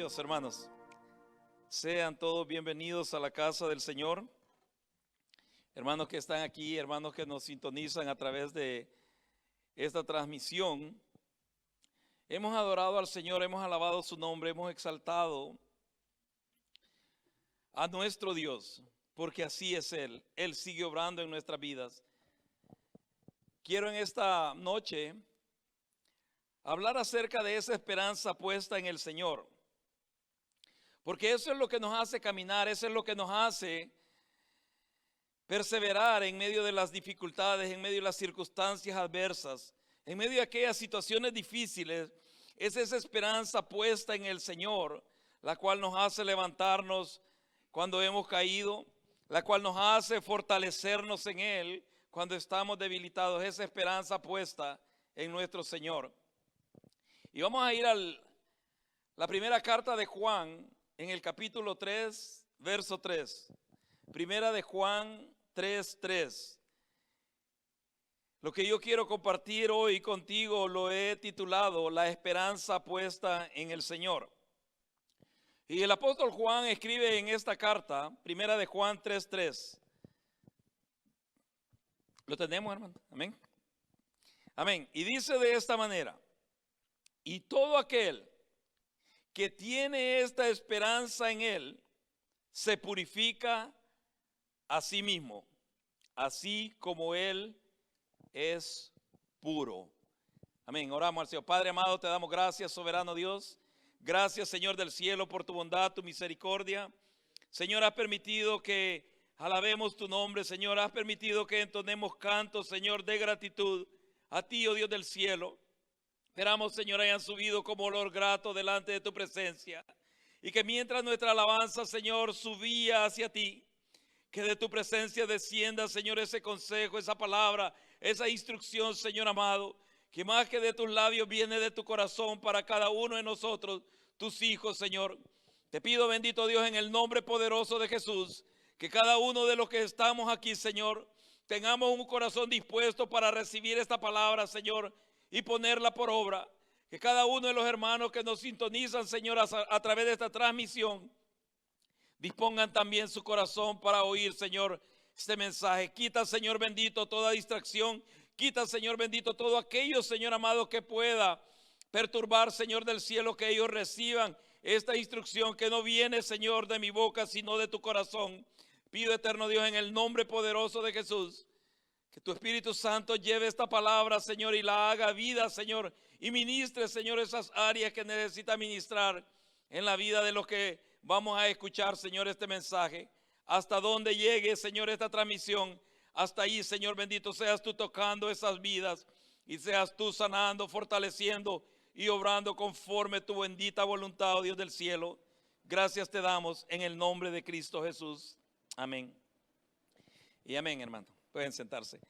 Dios, hermanos. Sean todos bienvenidos a la casa del Señor. Hermanos que están aquí, hermanos que nos sintonizan a través de esta transmisión. Hemos adorado al Señor, hemos alabado su nombre, hemos exaltado a nuestro Dios, porque así es Él. Él sigue obrando en nuestras vidas. Quiero en esta noche hablar acerca de esa esperanza puesta en el Señor. Porque eso es lo que nos hace caminar, eso es lo que nos hace perseverar en medio de las dificultades, en medio de las circunstancias adversas, en medio de aquellas situaciones difíciles. Es esa esperanza puesta en el Señor, la cual nos hace levantarnos cuando hemos caído, la cual nos hace fortalecernos en Él cuando estamos debilitados. Esa esperanza puesta en nuestro Señor. Y vamos a ir a la primera carta de Juan, en el capítulo 3, verso 3. Primera de Juan 3:3. Lo que yo quiero compartir hoy contigo lo he titulado La esperanza puesta en el Señor. Y el apóstol Juan escribe en esta carta, Primera de Juan 3:3. ¿Lo tenemos, hermano? Amén. Amén. Y dice de esta manera: y todo aquel que tiene esta esperanza en Él, se purifica a sí mismo, así como Él es puro. Amén. Oramos al Señor. Padre amado, te damos gracias, soberano Dios. Gracias, Señor del cielo, por tu bondad, tu misericordia. Señor, has permitido que alabemos tu nombre. Señor, has permitido que entonemos cantos, Señor, de gratitud a ti, oh Dios del cielo. Esperamos, Señor, hayan subido como olor grato delante de tu presencia. Y que mientras nuestra alabanza, Señor, subía hacia ti, que de tu presencia descienda, Señor, ese consejo, esa palabra, esa instrucción, Señor amado, que más que de tus labios viene de tu corazón para cada uno de nosotros, tus hijos, Señor. Te pido, bendito Dios, en el nombre poderoso de Jesús, que cada uno de los que estamos aquí, Señor, tengamos un corazón dispuesto para recibir esta palabra, Señor, y ponerla por obra. Que cada uno de los hermanos que nos sintonizan, Señor, a través de esta transmisión, dispongan también su corazón para oír, Señor, este mensaje. Quita, Señor bendito, toda distracción. Quita, Señor bendito, todo aquello, Señor amado, que pueda perturbar, Señor del cielo, que ellos reciban esta instrucción que no viene, Señor, de mi boca, sino de tu corazón. Pido, eterno Dios, en el nombre poderoso de Jesús, que tu Espíritu Santo lleve esta palabra, Señor, y la haga vida, Señor, y ministre, Señor, esas áreas que necesita ministrar en la vida de los que vamos a escuchar, Señor, este mensaje. Hasta donde llegue, Señor, esta transmisión, hasta ahí, Señor bendito, seas tú tocando esas vidas y seas tú sanando, fortaleciendo y obrando conforme tu bendita voluntad, oh Dios del cielo. Gracias te damos en el nombre de Cristo Jesús. Amén. Y amén, hermano. Pueden sentarse.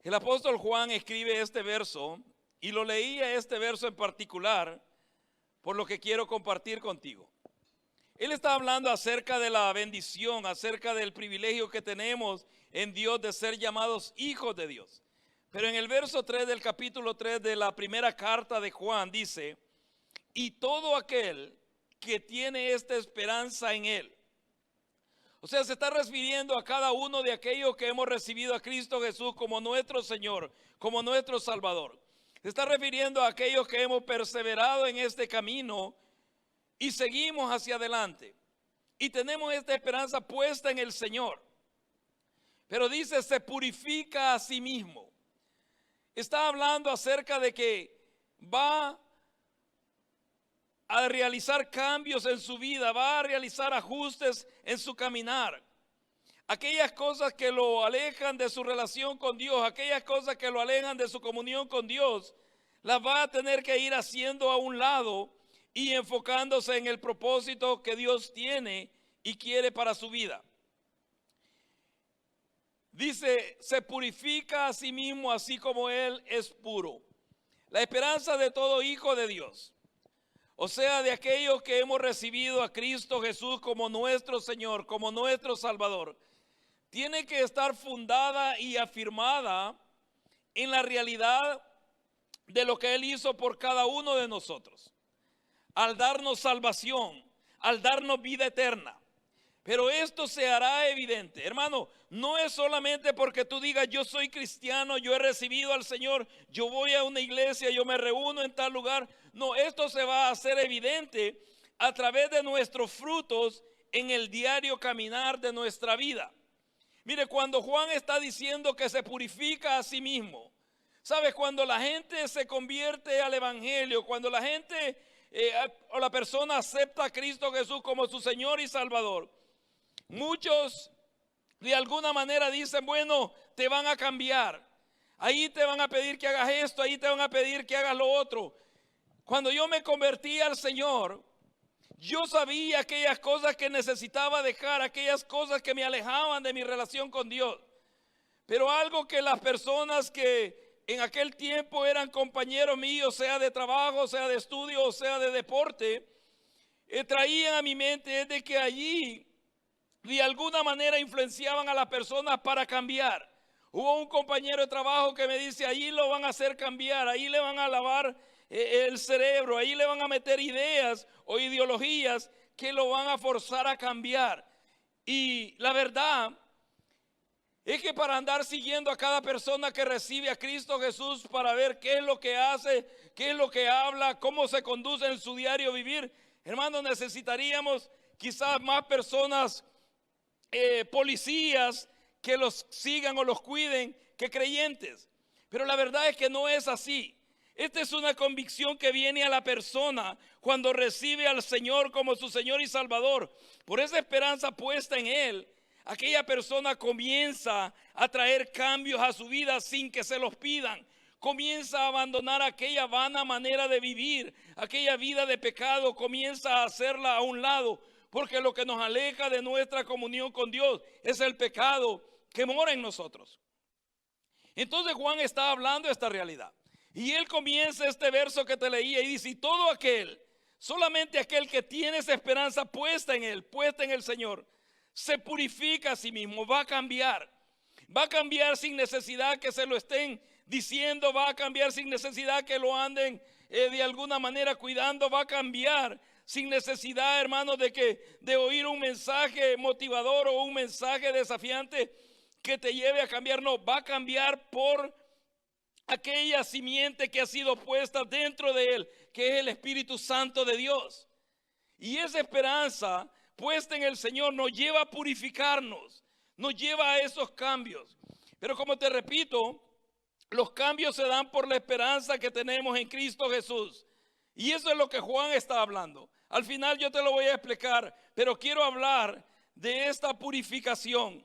El apóstol Juan escribe este verso y lo leía este verso en particular por lo que quiero compartir contigo. Él está hablando acerca de la bendición, acerca del privilegio que tenemos en Dios de ser llamados hijos de Dios. Pero en el verso 3 del capítulo 3 de la primera carta de Juan dice: y todo aquel que tiene esta esperanza en Él. O sea, se está refiriendo a cada uno de aquellos que hemos recibido a Cristo Jesús como nuestro Señor, como nuestro Salvador. Se está refiriendo a aquellos que hemos perseverado en este camino y seguimos hacia adelante. Y tenemos esta esperanza puesta en el Señor. Pero dice, se purifica a sí mismo. Está hablando acerca de que va a realizar cambios en su vida, va a realizar ajustes en su caminar. Aquellas cosas que lo alejan de su relación con Dios, aquellas cosas que lo alejan de su comunión con Dios, las va a tener que ir haciendo a un lado y enfocándose en el propósito que Dios tiene y quiere para su vida. Dice, se purifica a sí mismo así como Él es puro. La esperanza de todo hijo de Dios, o sea, de aquellos que hemos recibido a Cristo Jesús como nuestro Señor, como nuestro Salvador, tiene que estar fundada y afirmada en la realidad de lo que Él hizo por cada uno de nosotros. al darnos salvación, al darnos vida eterna. Pero esto se hará evidente, hermano, no es solamente porque tú digas yo soy cristiano, yo he recibido al Señor, yo voy a una iglesia, yo me reúno en tal lugar. No, esto se va a hacer evidente a través de nuestros frutos en el diario caminar de nuestra vida. Mire, cuando Juan está diciendo que se purifica a sí mismo, ¿sabes? Cuando la gente se convierte al evangelio, cuando la gente o la persona acepta a Cristo Jesús como su Señor y Salvador, muchos de alguna manera dicen, bueno, te van a cambiar. Ahí te van a pedir que hagas esto, ahí te van a pedir que hagas lo otro. Cuando yo me convertí al Señor, yo sabía aquellas cosas que necesitaba dejar, aquellas cosas que me alejaban de mi relación con Dios. Pero algo que las personas que en aquel tiempo eran compañeros míos, sea de trabajo, sea de estudio, o sea de deporte, traían a mi mente es de que allí de alguna manera influenciaban a las personas para cambiar. Hubo un compañero de trabajo que me dice, allí lo van a hacer cambiar, ahí le van a lavar el cerebro, ahí le van a meter ideas o ideologías que lo van a forzar a cambiar. Y la verdad es que para andar siguiendo a cada persona que recibe a Cristo Jesús, para ver qué es lo que hace, qué es lo que habla, cómo se conduce en su diario vivir, hermano, necesitaríamos quizás más personas, policías que los sigan o los cuiden, que creyentes. Pero la verdad es que no es así. Esta es una convicción que viene a la persona cuando recibe al Señor como su Señor y Salvador. Por esa esperanza puesta en Él, aquella persona comienza a traer cambios a su vida sin que se los pidan. Comienza a abandonar aquella vana manera de vivir, aquella vida de pecado, comienza a hacerla a un lado. Porque lo que nos aleja de nuestra comunión con Dios es el pecado que mora en nosotros. Entonces Juan está hablando de esta realidad. Y él comienza este verso que te leía y dice, y todo aquel, solamente aquel que tiene esa esperanza puesta en él, puesta en el Señor, se purifica a sí mismo, va a cambiar. Va a cambiar sin necesidad que se lo estén diciendo, va a cambiar sin necesidad que lo anden de alguna manera cuidando, va a cambiar sin necesidad, hermanos, de oír un mensaje motivador o un mensaje desafiante que te lleve a cambiar. No, va a cambiar por aquella simiente que ha sido puesta dentro de él, que es el Espíritu Santo de Dios. Y esa esperanza puesta en el Señor nos lleva a purificarnos, nos lleva a esos cambios. Pero como te repito, los cambios se dan por la esperanza que tenemos en Cristo Jesús. Y eso es lo que Juan está hablando. Al final yo te lo voy a explicar, pero quiero hablar de esta purificación.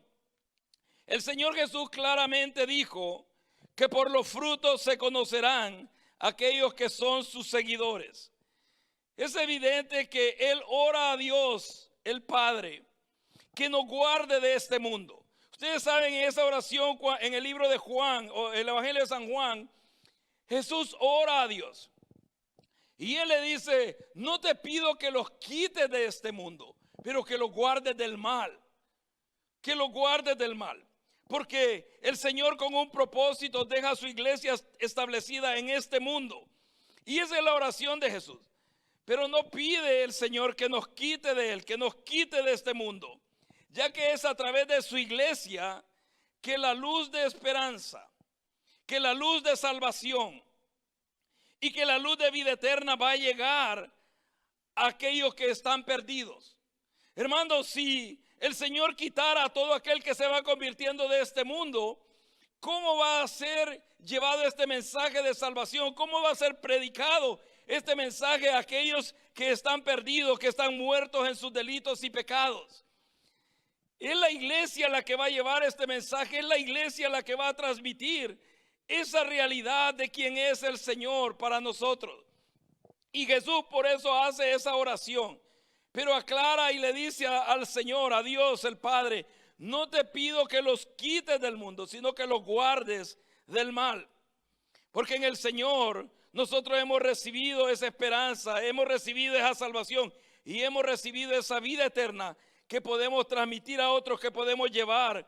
El Señor Jesús claramente dijo que por los frutos se conocerán aquellos que son sus seguidores. Es evidente que Él ora a Dios, el Padre, que nos guarde de este mundo. Ustedes saben, en esa oración en el libro de Juan, o el Evangelio de San Juan, Jesús ora a Dios. Y Él le dice, no te pido que los quites de este mundo, pero que los guardes del mal. Que los guardes del mal. Porque el Señor con un propósito deja su iglesia establecida en este mundo. Y esa es la oración de Jesús. Pero no pide el Señor que nos quite de Él, que nos quite de este mundo. Ya que es a través de su iglesia que la luz de esperanza, que la luz de salvación y que la luz de vida eterna va a llegar a aquellos que están perdidos. Hermanos, si el Señor quitara a todo aquel que se va convirtiendo de este mundo, ¿cómo va a ser llevado este mensaje de salvación? ¿Cómo va a ser predicado este mensaje a aquellos que están perdidos, que están muertos en sus delitos y pecados? Es la iglesia la que va a llevar este mensaje, es la iglesia la que va a transmitir esa realidad de quién es el Señor para nosotros. Y Jesús por eso hace esa oración. Pero aclara y le dice al Señor, a Dios el Padre, no te pido que los quites del mundo, sino que los guardes del mal. Porque en el Señor nosotros hemos recibido esa esperanza, hemos recibido esa salvación y hemos recibido esa vida eterna que podemos transmitir a otros, que podemos llevar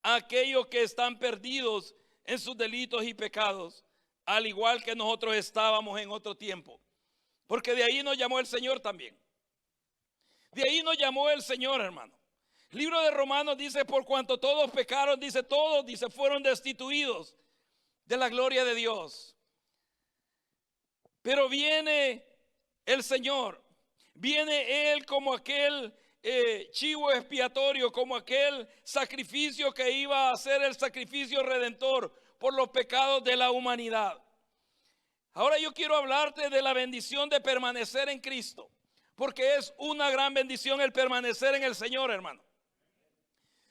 a aquellos que están perdidos en sus delitos y pecados, al igual que nosotros estábamos en otro tiempo. Porque de ahí nos llamó el Señor también. De ahí nos llamó el Señor, hermano. El libro de Romanos dice, por cuanto todos pecaron, todos, fueron destituidos de la gloria de Dios. Pero viene el Señor, viene Él como aquel chivo expiatorio, como aquel sacrificio que iba a ser el sacrificio redentor por los pecados de la humanidad. Ahora yo quiero hablarte de la bendición de permanecer en Cristo, porque es una gran bendición el permanecer en el Señor, hermano.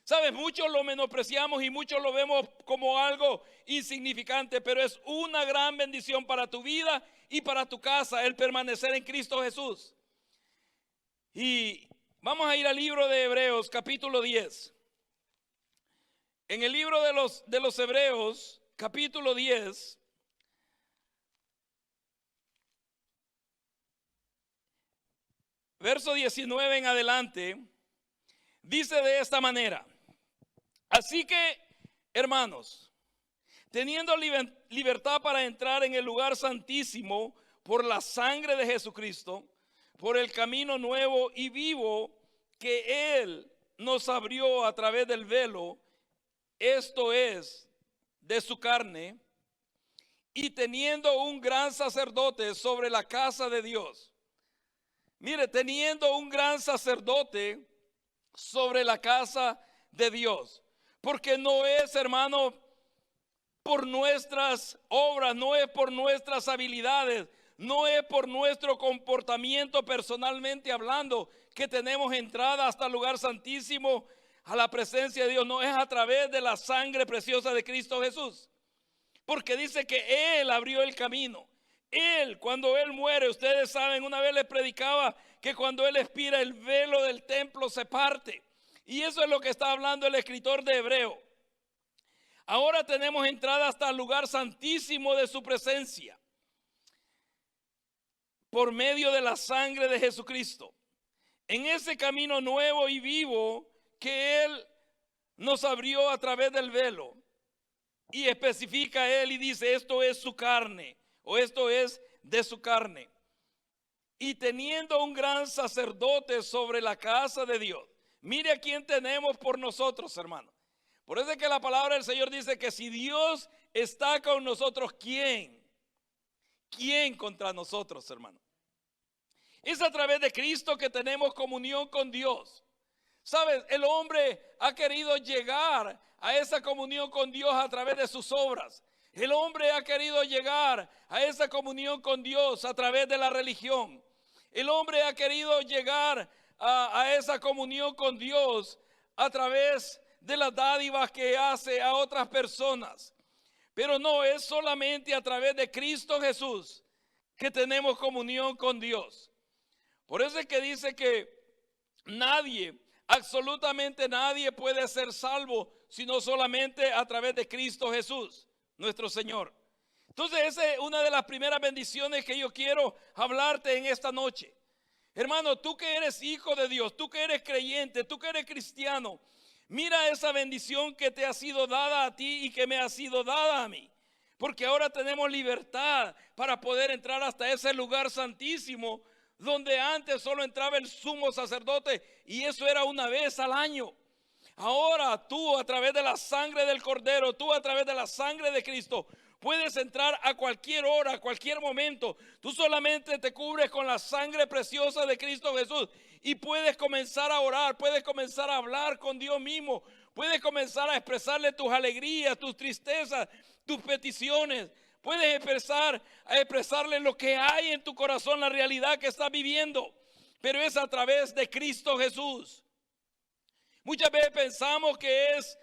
Sabes, muchos lo menospreciamos y muchos lo vemos como algo insignificante, pero es una gran bendición para tu vida y para tu casa el permanecer en Cristo Jesús. Y vamos a ir al libro de Hebreos, capítulo 10. En el libro de los Hebreos, capítulo 10, verso 19 en adelante, dice de esta manera: así que, hermanos, teniendo libertad para entrar en el lugar santísimo por la sangre de Jesucristo, por el camino nuevo y vivo que Él nos abrió a través del velo, esto es, de su carne, y teniendo un gran sacerdote sobre la casa de Dios. Mire, teniendo un gran sacerdote sobre la casa de Dios. Porque no es, hermano, por nuestras obras, no es por nuestras habilidades, no es por nuestro comportamiento personalmente hablando que tenemos entrada hasta el lugar santísimo, a la presencia de Dios. No, es a través de la sangre preciosa de Cristo Jesús. Porque dice que Él abrió el camino. Él, cuando Él muere, ustedes saben, una vez les predicaba que cuando Él expira, el velo del templo se parte. Y eso es lo que está hablando el escritor de Hebreo. Ahora tenemos entrada hasta el lugar santísimo de su presencia, por medio de la sangre de Jesucristo. En ese camino nuevo y vivo que Él nos abrió a través del velo. Y especifica Él y dice, esto es su carne, o esto es de su carne. Y teniendo un gran sacerdote sobre la casa de Dios. Mire a quién tenemos por nosotros, hermano. Por eso es que la palabra del Señor dice que si Dios está con nosotros, ¿quién? ¿Quién contra nosotros, hermano? Es a través de Cristo que tenemos comunión con Dios. ¿Sabes? El hombre ha querido llegar a esa comunión con Dios a través de sus obras. El hombre ha querido llegar a esa comunión con Dios a través de la religión. El hombre ha querido llegar a esa comunión con Dios a través de las dádivas que hace a otras personas. Pero no, es solamente a través de Cristo Jesús que tenemos comunión con Dios. Por eso es que dice que nadie, absolutamente nadie puede ser salvo sino solamente a través de Cristo Jesús, nuestro Señor. Entonces esa es una de las primeras bendiciones que yo quiero hablarte en esta noche. Hermano, tú que eres hijo de Dios, tú que eres creyente, tú que eres cristiano, mira esa bendición que te ha sido dada a ti y que me ha sido dada a mí. Porque ahora tenemos libertad para poder entrar hasta ese lugar santísimo donde antes solo entraba el sumo sacerdote y eso era una vez al año. Ahora tú a través de la sangre del Cordero, tú a través de la sangre de Cristo, puedes entrar a cualquier hora, a cualquier momento. Tú solamente te cubres con la sangre preciosa de Cristo Jesús y puedes comenzar a orar, puedes comenzar a hablar con Dios mismo, puedes comenzar a expresarle tus alegrías, tus tristezas, tus peticiones. Puedes empezar a expresarle lo que hay en tu corazón, la realidad que estás viviendo. Pero es a través de Cristo Jesús. Muchas veces pensamos que es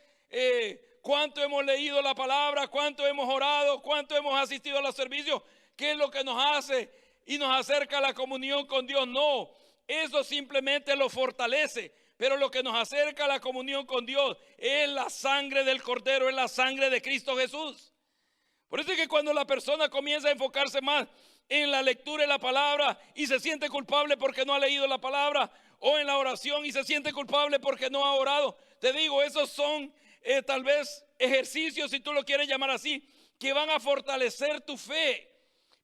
cuánto hemos leído la palabra, cuánto hemos orado, cuánto hemos asistido a los servicios, qué es lo que nos hace y nos acerca a la comunión con Dios. No, eso simplemente lo fortalece. Pero lo que nos acerca a la comunión con Dios es la sangre del Cordero, es la sangre de Cristo Jesús. Por eso es que cuando la persona comienza a enfocarse más en la lectura de la palabra y se siente culpable porque no ha leído la palabra, o en la oración y se siente culpable porque no ha orado, te digo, esos son tal vez ejercicios, si tú lo quieres llamar así, que van a fortalecer tu fe.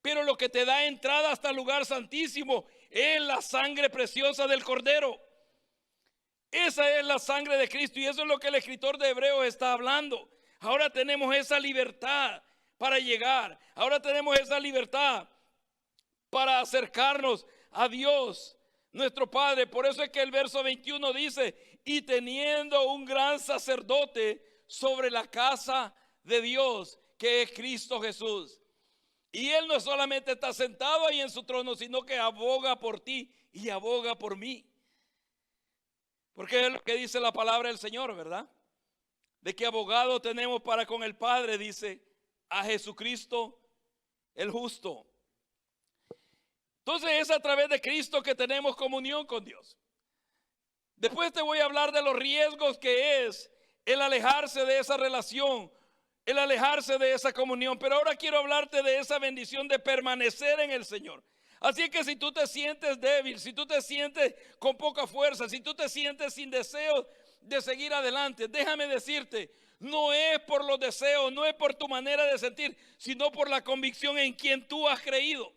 pero lo que te da entrada hasta el lugar santísimo es la sangre preciosa del Cordero. Esa es la sangre de Cristo, y eso es lo que el escritor de Hebreos está hablando. Ahora tenemos esa libertad para llegar. Ahora tenemos esa libertad para acercarnos a Dios, nuestro Padre. Por eso es que el verso 21 dice: y teniendo un gran sacerdote sobre la casa de Dios, que es Cristo Jesús. Y Él no solamente está sentado ahí en su trono, sino que aboga por ti y aboga por mí. Porque es lo que dice la palabra del Señor, ¿verdad? De que abogado tenemos para con el Padre, dice, a Jesucristo el justo. Entonces es a través de Cristo que tenemos comunión con Dios. Después te voy a hablar de los riesgos que es el alejarse de esa relación, el alejarse de esa comunión. Pero ahora quiero hablarte de esa bendición de permanecer en el Señor. Así que si tú te sientes débil, si tú te sientes con poca fuerza, si tú te sientes sin deseos de seguir adelante, déjame decirte, no es por los deseos, no es por tu manera de sentir, sino por la convicción en quien tú has creído.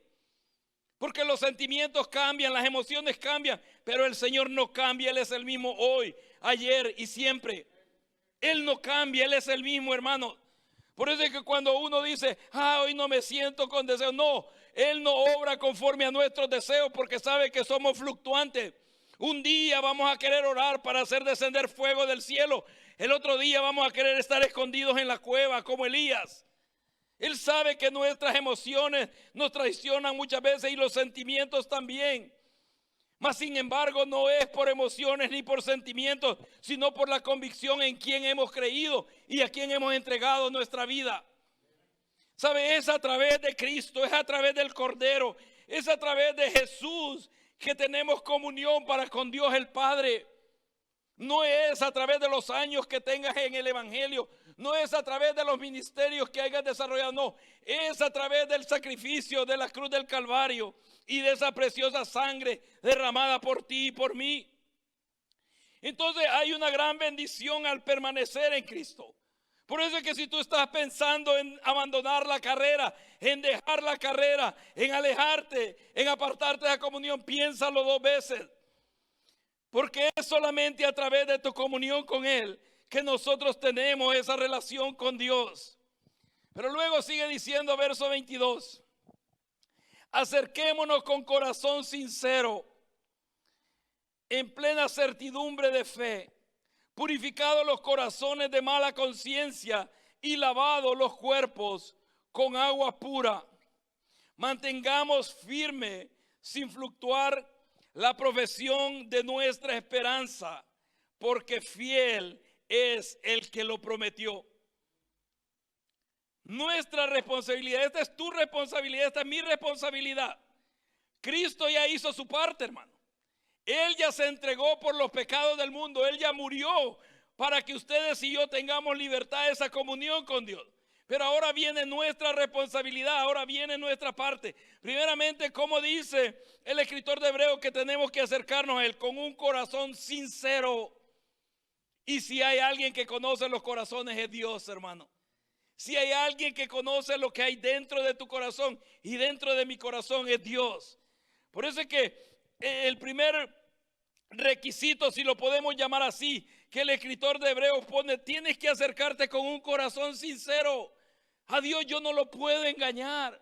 Porque los sentimientos cambian, las emociones cambian, pero el Señor no cambia. Él es el mismo hoy, ayer y siempre. Él no cambia, Él es el mismo, hermano. Por eso es que cuando uno dice, hoy no me siento con deseo, no, Él no obra conforme a nuestros deseos, porque sabe que somos fluctuantes. Un día vamos a querer orar para hacer descender fuego del cielo. El otro día vamos a querer estar escondidos en la cueva como Elías. Él sabe que nuestras emociones nos traicionan muchas veces y los sentimientos también. Mas sin embargo no es por emociones ni por sentimientos, sino por la convicción en quien hemos creído y a quien hemos entregado nuestra vida. ¿Sabe? Es a través de Cristo, es a través del Cordero, es a través de Jesús que tenemos comunión para con Dios el Padre. No es a través de los años que tengas en el Evangelio, no es a través de los ministerios que hayas desarrollado, no, es a través del sacrificio de la cruz del Calvario y de esa preciosa sangre derramada por ti y por mí. Entonces hay una gran bendición al permanecer en Cristo. Por eso es que si tú estás pensando en abandonar la carrera, en dejar la carrera, en alejarte, en apartarte de la comunión, piénsalo 2 veces. Porque es solamente a través de tu comunión con Él que nosotros tenemos esa relación con Dios. Pero luego sigue diciendo verso 22. Acerquémonos con corazón sincero, en plena certidumbre de fe, purificados los corazones de mala conciencia y lavados los cuerpos con agua pura. Mantengamos firme, sin fluctuar, la profesión de nuestra esperanza, porque fiel es el que lo prometió. Nuestra responsabilidad, esta es tu responsabilidad, esta es mi responsabilidad. Cristo ya hizo su parte, hermano. Él ya se entregó por los pecados del mundo. Él ya murió para que ustedes y yo tengamos libertad, esa comunión con Dios. Pero ahora viene nuestra responsabilidad, ahora viene nuestra parte. Primeramente, como dice el escritor de Hebreos, que tenemos que acercarnos a Él con un corazón sincero. Y si hay alguien que conoce los corazones es Dios, hermano. Si hay alguien que conoce lo que hay dentro de tu corazón y dentro de mi corazón es Dios. Por eso es que el primer requisito, si lo podemos llamar así, que el escritor de Hebreos pone, tienes que acercarte con un corazón sincero. A Dios yo no lo puedo engañar.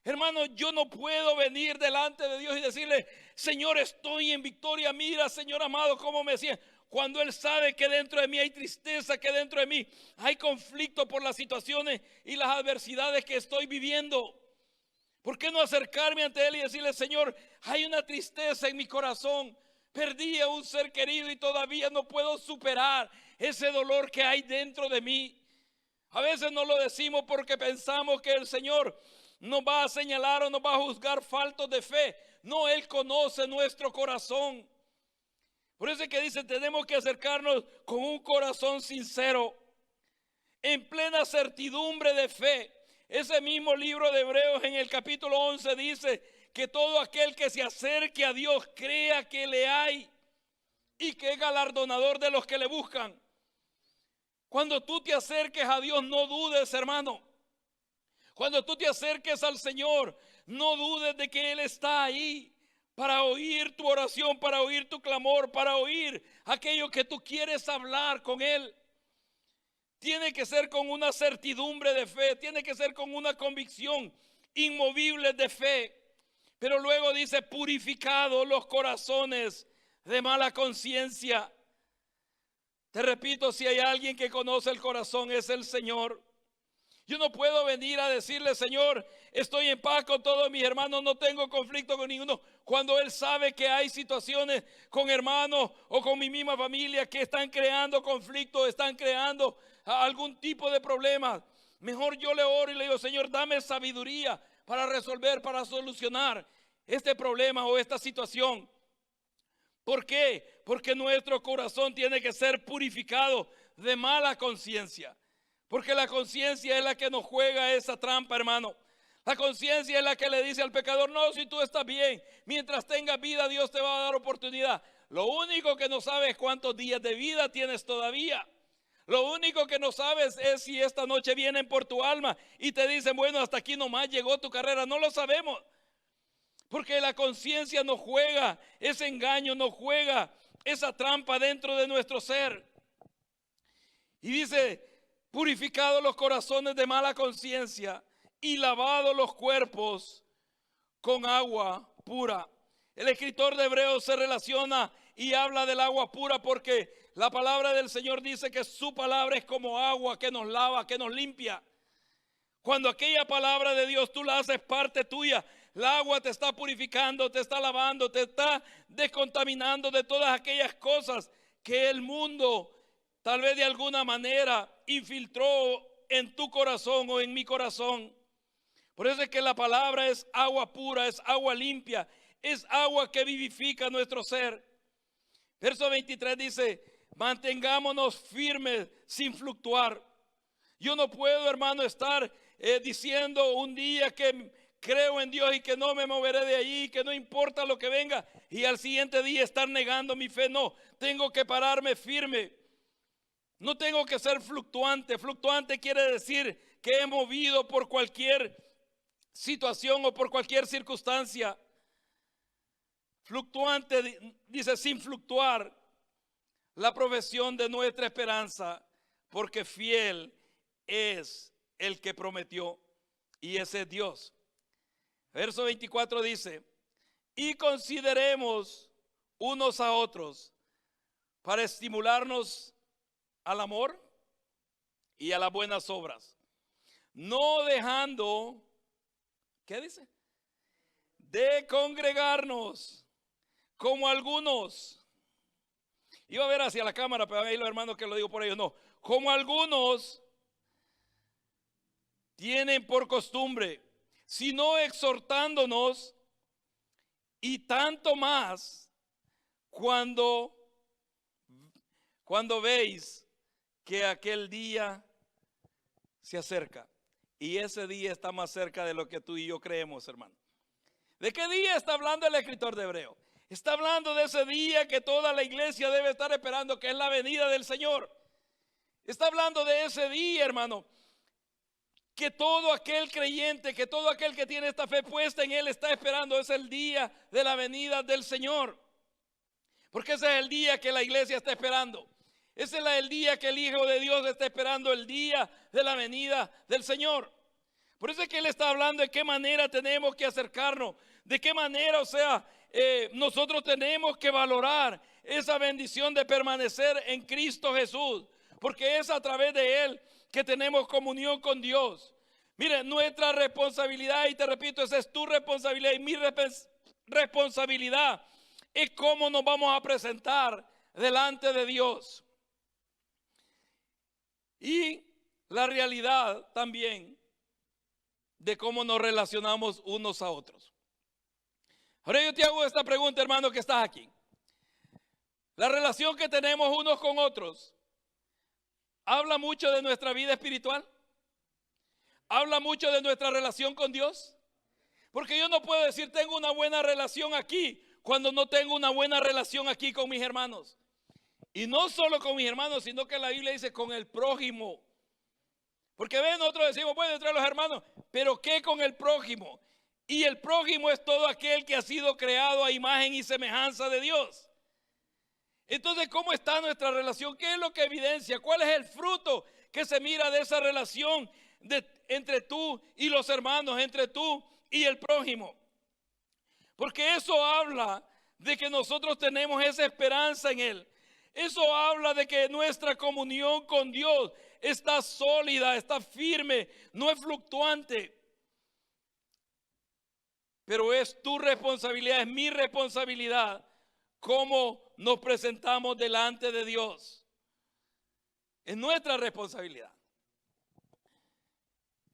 Hermano, yo no puedo venir delante de Dios y decirle, Señor, estoy en victoria, mira, Señor amado, cómo me siento. Cuando Él sabe que dentro de mí hay tristeza, que dentro de mí hay conflicto por las situaciones y las adversidades que estoy viviendo. ¿Por qué no acercarme ante Él y decirle, Señor, hay una tristeza en mi corazón? Perdí a un ser querido y todavía no puedo superar ese dolor que hay dentro de mí. A veces no lo decimos porque pensamos que el Señor nos va a señalar o nos va a juzgar faltos de fe. No, Él conoce nuestro corazón. Por eso es que dice, tenemos que acercarnos con un corazón sincero, en plena certidumbre de fe. Ese mismo libro de Hebreos en el capítulo 11 dice que todo aquel que se acerque a Dios crea que le hay y que es galardonador de los que le buscan. Cuando tú te acerques a Dios, no dudes, hermano. Cuando tú te acerques al Señor, No dudes de que Él está ahí para oír tu oración, para oír tu clamor, para oír aquello que tú quieres hablar con Él. Tiene que ser con una certidumbre de fe, tiene que ser con una convicción inmovible de fe. Pero luego dice, purificado los corazones de mala conciencia. Te repito, si hay alguien que conoce el corazón, es el Señor. Yo no puedo venir a decirle, Señor, estoy en paz con todos mis hermanos, no tengo conflicto con ninguno, cuando Él sabe que hay situaciones con hermanos o con mi misma familia que están creando conflictos, están creando algún tipo de problema. Mejor yo le oro y le digo, Señor, dame sabiduría para resolver, para solucionar este problema o esta situación. ¿Por qué? Porque nuestro corazón tiene que ser purificado de mala conciencia. Porque la conciencia es la que nos juega esa trampa, hermano. La conciencia es la que le dice al pecador, no, si tú estás bien, mientras tengas vida, Dios te va a dar oportunidad. Lo único que no sabes es cuántos días de vida tienes todavía. Lo único que no sabes es si esta noche vienen por tu alma y te dicen, bueno, hasta aquí nomás llegó tu carrera. No lo sabemos. Porque la conciencia nos juega ese engaño, nos juega esa trampa dentro de nuestro ser. Y dice, purificado los corazones de mala conciencia y lavado los cuerpos con agua pura. El escritor de Hebreos se relaciona y habla del agua pura porque la palabra del Señor dice que su palabra es como agua que nos lava, que nos limpia. Cuando aquella palabra de Dios tú la haces parte tuya, el agua te está purificando, te está lavando, te está descontaminando de todas aquellas cosas que el mundo tal vez de alguna manera infiltró en tu corazón o en mi corazón. Por eso es que la palabra es agua pura, es agua limpia, es agua que vivifica nuestro ser. Verso 23 dice, mantengámonos firmes sin fluctuar. Yo no puedo, hermano, estar diciendo un día que creo en Dios y que no me moveré de allí, que no importa lo que venga, y al siguiente día estar negando mi fe. No, tengo que pararme firme. No tengo que ser fluctuante. Fluctuante quiere decir que he movido por cualquier situación o por cualquier circunstancia. Fluctuante dice sin fluctuar. La profesión de nuestra esperanza, porque fiel es el que prometió y ese es Dios. Verso 24 dice, y consideremos unos a otros para estimularnos al amor y a las buenas obras, no dejando, ¿qué dice? De congregarnos como algunos. Iba a ver hacia la cámara, pero ahí los hermanos que lo digo por ellos, no. Como algunos tienen por costumbre, sino exhortándonos, y tanto más cuando veis que aquel día se acerca. Y ese día está más cerca de lo que tú y yo creemos, hermano. ¿De qué día está hablando el escritor de Hebreo? Está hablando de ese día que toda la iglesia debe estar esperando, que es la venida del Señor. Está hablando de ese día, hermano, que todo aquel creyente, que todo aquel que tiene esta fe puesta en Él está esperando. Es el día de la venida del Señor. Porque ese es el día que la iglesia está esperando. Ese es el día que el Hijo de Dios está esperando, el día de la venida del Señor. Por eso es que Él está hablando de qué manera tenemos que acercarnos, de qué manera, nosotros tenemos que valorar esa bendición de permanecer en Cristo Jesús, porque es a través de Él que tenemos comunión con Dios. Mire, nuestra responsabilidad, y te repito, esa es tu responsabilidad y mi responsabilidad, es cómo nos vamos a presentar delante de Dios. Y la realidad también de cómo nos relacionamos unos a otros. Ahora yo te hago esta pregunta, hermano, que estás aquí. La relación que tenemos unos con otros habla mucho de nuestra vida espiritual. Habla mucho de nuestra relación con Dios. Porque yo no puedo decir tengo una buena relación aquí cuando no tengo una buena relación aquí con mis hermanos. Y no solo con mis hermanos, sino que la Biblia dice con el prójimo. Porque ven, nosotros decimos, bueno, entre los hermanos, pero ¿qué con el prójimo? Y el prójimo es todo aquel que ha sido creado a imagen y semejanza de Dios. Entonces, ¿cómo está nuestra relación? ¿Qué es lo que evidencia? ¿Cuál es el fruto que se mira de esa relación entre tú y los hermanos, entre tú y el prójimo? Porque eso habla de que nosotros tenemos esa esperanza en Él. Eso habla de que nuestra comunión con Dios está sólida, está firme, no es fluctuante. Pero es tu responsabilidad, es mi responsabilidad, cómo nos presentamos delante de Dios. Es nuestra responsabilidad.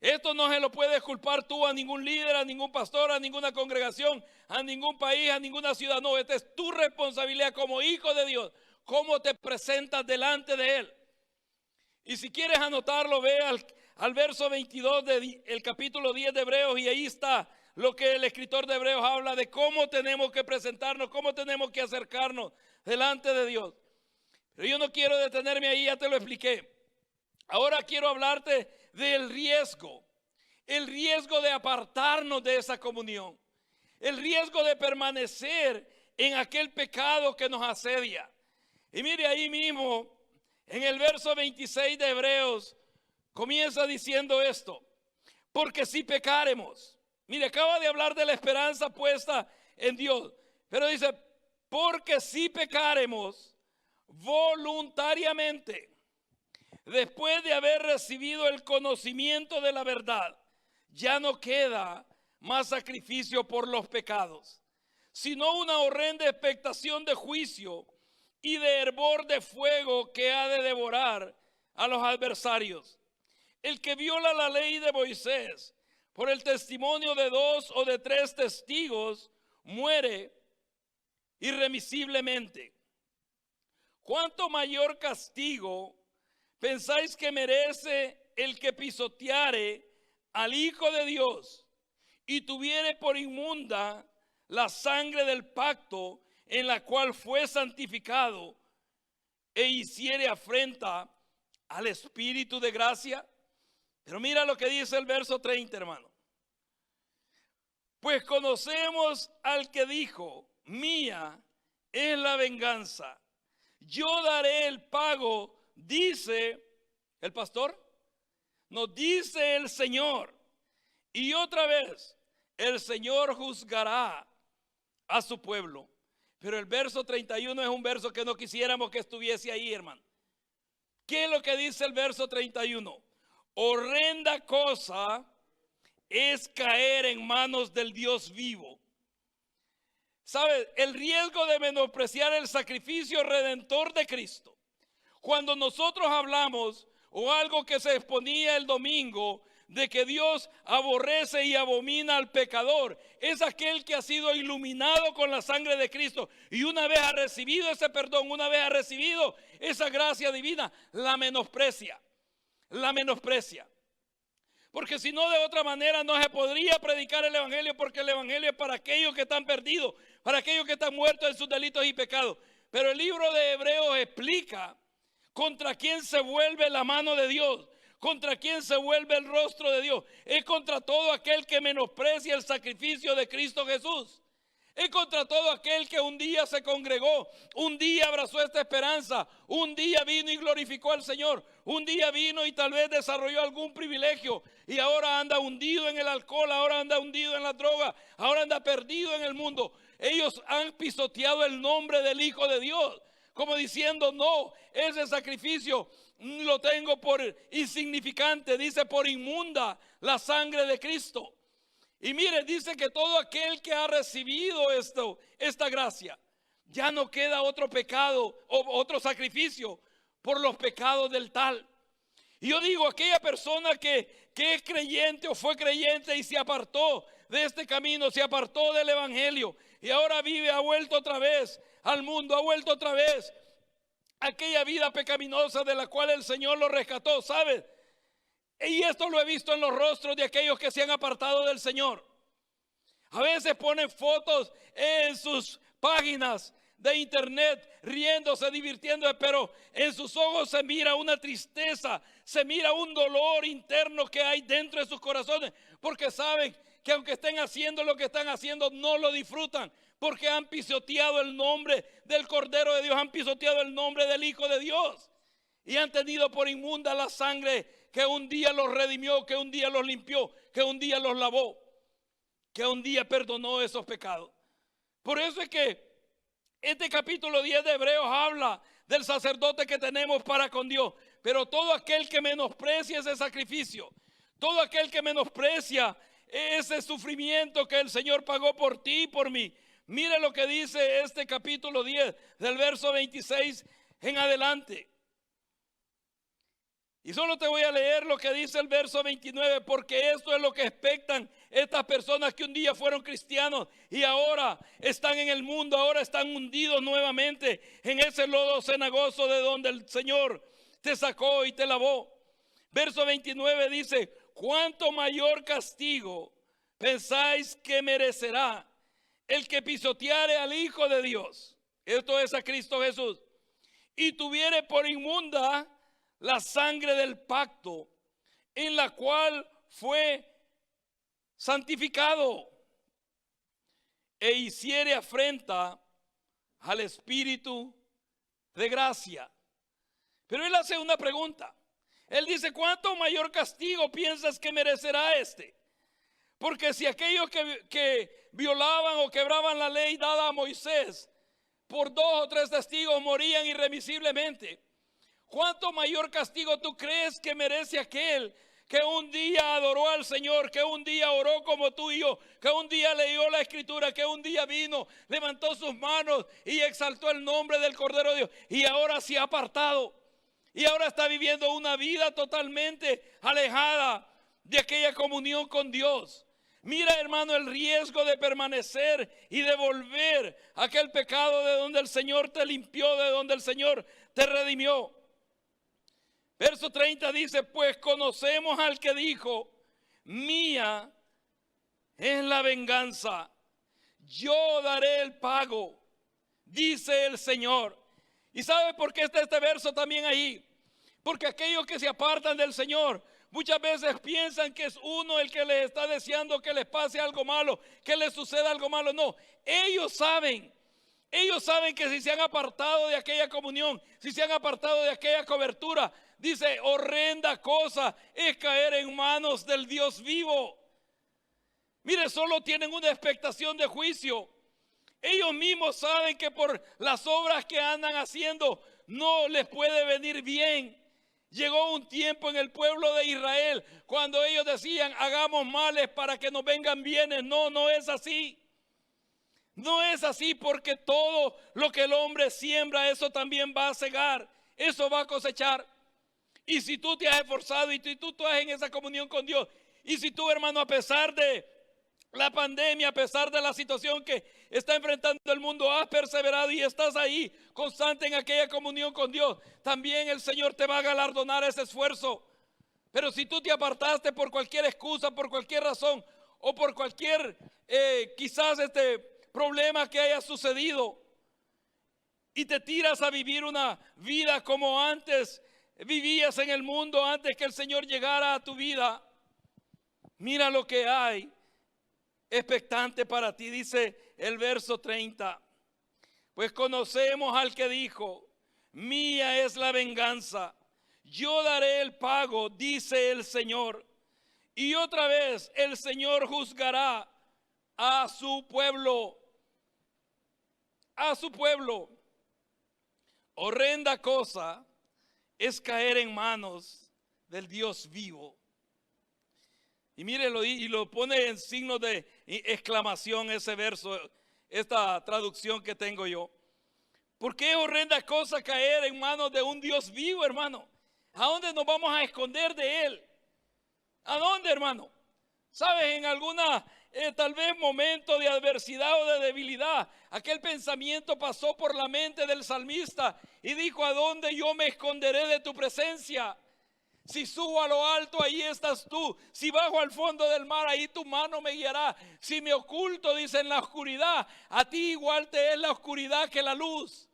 Esto no se lo puedes culpar tú a ningún líder, a ningún pastor, a ninguna congregación, a ningún país, a ninguna ciudad. No, esta es tu responsabilidad como hijo de Dios. Cómo te presentas delante de Él. Y si quieres anotarlo, ve al verso 22 del capítulo 10 de Hebreos, y ahí está lo que el escritor de Hebreos habla de cómo tenemos que presentarnos, cómo tenemos que acercarnos delante de Dios. Pero yo no quiero detenerme ahí, ya te lo expliqué. Ahora quiero hablarte del riesgo, el riesgo de apartarnos de esa comunión, el riesgo de permanecer en aquel pecado que nos asedia. Y mire ahí mismo, en el verso 26 de Hebreos, comienza diciendo esto: porque si pecaremos, mire, acaba de hablar de la esperanza puesta en Dios, pero dice, porque si pecaremos voluntariamente, después de haber recibido el conocimiento de la verdad, ya no queda más sacrificio por los pecados, sino una horrenda expectación de juicio y de hervor de fuego que ha de devorar a los adversarios. El que viola la ley de Moisés por el testimonio de 2 o de 3 testigos muere irremisiblemente. ¿Cuánto mayor castigo pensáis que merece el que pisoteare al Hijo de Dios y tuviere por inmunda la sangre del pacto en la cual fue santificado e hiciere afrenta al Espíritu de gracia? Pero mira lo que dice el verso 30, hermano. Pues conocemos al que dijo, mía es la venganza, yo daré el pago, dice el pastor, nos dice el Señor. Y otra vez, el Señor juzgará a su pueblo. Pero el verso 31 es un verso que no quisiéramos que estuviese ahí, hermano. ¿Qué es lo que dice el verso 31? Horrenda cosa es caer en manos del Dios vivo. ¿Sabe? El riesgo de menospreciar el sacrificio redentor de Cristo. Cuando nosotros hablamos, o algo que se exponía el domingo, de que Dios aborrece y abomina al pecador, es aquel que ha sido iluminado con la sangre de Cristo y una vez ha recibido ese perdón, una vez ha recibido esa gracia divina, la menosprecia. La menosprecia. Porque si no, de otra manera no se podría predicar el evangelio, porque el evangelio es para aquellos que están perdidos, para aquellos que están muertos en sus delitos y pecados. Pero el libro de Hebreos explica contra quién se vuelve la mano de Dios, contra quién se vuelve el rostro de Dios. Es contra todo aquel que menosprecia el sacrificio de Cristo Jesús. Es contra todo aquel que un día se congregó, un día abrazó esta esperanza, un día vino y glorificó al Señor, un día vino y tal vez desarrolló algún privilegio y ahora anda hundido en el alcohol, ahora anda hundido en la droga, ahora anda perdido en el mundo. Ellos han pisoteado el nombre del Hijo de Dios, como diciendo, no, ese sacrificio lo tengo por insignificante, dice, por inmunda la sangre de Cristo. Y mire, dice que todo aquel que ha recibido esta gracia, ya no queda otro pecado o otro sacrificio por los pecados del tal. Y yo digo, aquella persona que es creyente o fue creyente y se apartó de este camino, se apartó del evangelio y ahora vive, ha vuelto otra vez al mundo, ha vuelto otra vez a aquella vida pecaminosa de la cual el Señor lo rescató, ¿sabes? Y esto lo he visto en los rostros de aquellos que se han apartado del Señor. A veces ponen fotos en sus páginas de internet, riéndose, divirtiéndose, pero en sus ojos se mira una tristeza, se mira un dolor interno que hay dentro de sus corazones, porque saben que aunque estén haciendo lo que están haciendo, no lo disfrutan, porque han pisoteado el nombre del Cordero de Dios, han pisoteado el nombre del Hijo de Dios, y han tenido por inmunda la sangre que un día los redimió, que un día los limpió, que un día los lavó, que un día perdonó esos pecados. Por eso es que este capítulo 10 de Hebreos habla del sacerdote que tenemos para con Dios. Pero todo aquel que menosprecia ese sacrificio, todo aquel que menosprecia ese sufrimiento que el Señor pagó por ti y por mí. Mire lo que dice este capítulo 10 del verso 26 en adelante. Y solo te voy a leer lo que dice el verso 29, porque esto es lo que expectan estas personas que un día fueron cristianos y ahora están en el mundo, ahora están hundidos nuevamente en ese lodo cenagoso de donde el Señor te sacó y te lavó. Verso 29 dice: ¿cuánto mayor castigo pensáis que merecerá el que pisoteare al Hijo de Dios? Esto es a Cristo Jesús. Y tuviere por inmunda la sangre del pacto, en la cual fue santificado, e hiciere afrenta al Espíritu de gracia. Pero él hace una pregunta. Él dice: ¿cuánto mayor castigo piensas que merecerá este? Porque si aquellos que violaban o quebraban la ley dada a Moisés, por 2 o 3 testigos morían irremisiblemente, ¿cuánto mayor castigo tú crees que merece aquel que un día adoró al Señor, que un día oró como tú y yo, que un día leyó la Escritura, que un día vino, levantó sus manos y exaltó el nombre del Cordero de Dios, y ahora se ha apartado y ahora está viviendo una vida totalmente alejada de aquella comunión con Dios? Mira, hermano, el riesgo de permanecer y de volver a aquel pecado de donde el Señor te limpió, de donde el Señor te redimió. Verso 30 dice: pues conocemos al que dijo: mía es la venganza, yo daré el pago, dice el Señor. ¿Y sabe por qué está este verso también ahí? Porque aquellos que se apartan del Señor muchas veces piensan que es uno el que les está deseando que les pase algo malo, que les suceda algo malo. No, ellos saben que si se han apartado de aquella comunión, si se han apartado de aquella cobertura, dice: horrenda cosa es caer en manos del Dios vivo. Mire, solo tienen una expectación de juicio. Ellos mismos saben que por las obras que andan haciendo no les puede venir bien. Llegó un tiempo en el pueblo de Israel cuando ellos decían: hagamos males para que nos vengan bienes. No, no es así. No es así, porque todo lo que el hombre siembra, eso también va a segar, eso va a cosechar. Y si tú te has esforzado y tú estás en esa comunión con Dios, y si tú, hermano, a pesar de la pandemia, a pesar de la situación que está enfrentando el mundo, has perseverado y estás ahí constante en aquella comunión con Dios, también el Señor te va a galardonar ese esfuerzo. Pero si tú te apartaste por cualquier excusa, por cualquier razón, o por cualquier quizás problema que haya sucedido, y te tiras a vivir una vida como antes vivías en el mundo, antes que el Señor llegara a tu vida, mira lo que hay expectante para ti. Dice el verso 30: pues conocemos al que dijo: mía es la venganza, yo daré el pago, dice el Señor. Y otra vez el Señor juzgará a su pueblo. A su pueblo. Horrenda cosa es caer en manos del Dios vivo. Y mírelo, y lo pone en signo de exclamación ese verso, esta traducción que tengo yo. ¿Por qué es horrenda cosa caer en manos de un Dios vivo, hermano? ¿A dónde nos vamos a esconder de Él? ¿A dónde, hermano? ¿Sabes? En alguna tal vez momento de adversidad o de debilidad, aquel pensamiento pasó por la mente del salmista y dijo: ¿a dónde yo me esconderé de tu presencia? Si subo a lo alto, ahí estás tú. Si bajo al fondo del mar, ahí tu mano me guiará. Si me oculto, dice, en la oscuridad, a ti igual te es la oscuridad que la luz.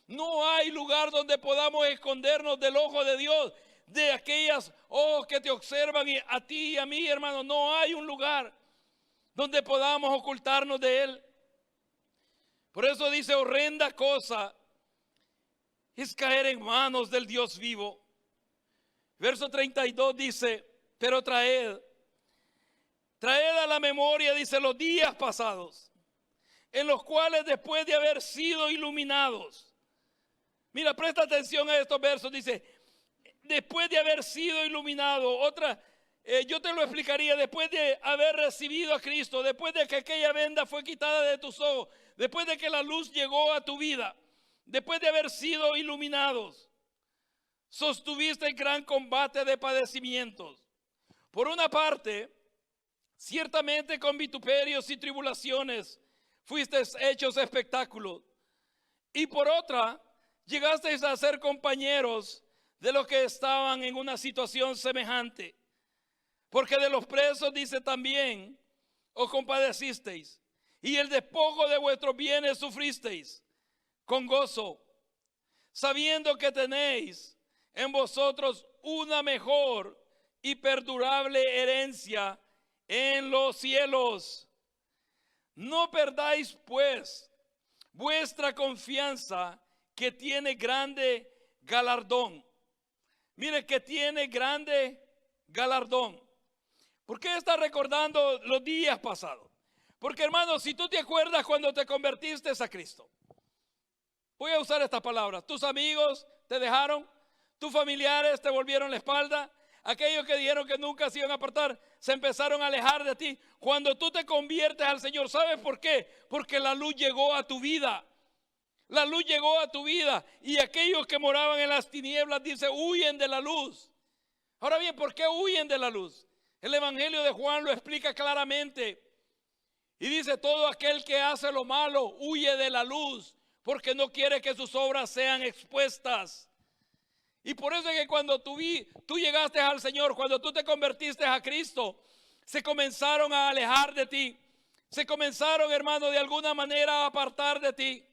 No hay lugar donde podamos escondernos del ojo de Dios, de aquellas ojos que te observan, y a ti y a mí, hermano, no hay un lugar. donde podamos ocultarnos de Él. Por eso dice, horrenda cosa es caer en manos del Dios vivo. Verso 32 dice, pero traed a la memoria, dice, los días pasados, en los cuales después de haber sido iluminados. Mira, presta atención a estos versos, dice, después de haber sido iluminado. Yo te lo explicaría, después de haber recibido a Cristo, después de que aquella venda fue quitada de tus ojos, después de que la luz llegó a tu vida, después de haber sido iluminados, sostuviste el gran combate de padecimientos. Por una parte, ciertamente con vituperios y tribulaciones fuiste hechos espectáculos. Y por otra, llegasteis a ser compañeros de los que estaban en una situación semejante. Porque de los presos, dice también, os compadecisteis, y el despojo de vuestros bienes sufristeis con gozo, sabiendo que tenéis en vosotros una mejor y perdurable herencia en los cielos. No perdáis pues vuestra confianza, que tiene grande galardón. Mire, que tiene grande galardón. ¿Por qué está recordando los días pasados? Porque, hermano, si tú te acuerdas cuando te convertiste a Cristo, voy a usar esta palabra, tus amigos te dejaron, tus familiares te volvieron la espalda, aquellos que dijeron que nunca se iban a apartar, se empezaron a alejar de ti. Cuando tú te conviertes al Señor, ¿sabes por qué? Porque la luz llegó a tu vida. La luz llegó a tu vida, y aquellos que moraban en las tinieblas, dice, huyen de la luz. Ahora bien, ¿por qué huyen de la luz? El Evangelio de Juan lo explica claramente. Y dice, todo aquel que hace lo malo huye de la luz, porque no quiere que sus obras sean expuestas. Y por eso es que cuando tú llegaste al Señor, cuando tú te convertiste a Cristo, se comenzaron a alejar de ti. Se comenzaron, hermano, de alguna manera a apartar de ti.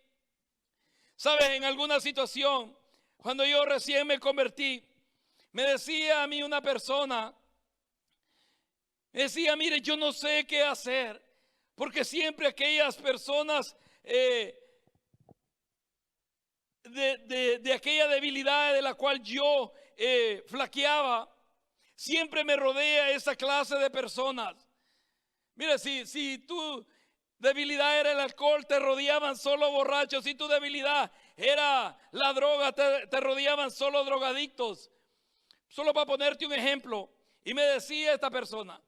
Sabes, en alguna situación, cuando yo recién me convertí, me decía a mí una persona, me decía, mire, yo no sé qué hacer, porque siempre aquellas personas de aquella debilidad de la cual yo flaqueaba, siempre me rodea esa clase de personas. Mira, si tu debilidad era el alcohol, te rodeaban solo borrachos. Si tu debilidad era la droga, te rodeaban solo drogadictos. Solo para ponerte un ejemplo. Y me decía esta persona,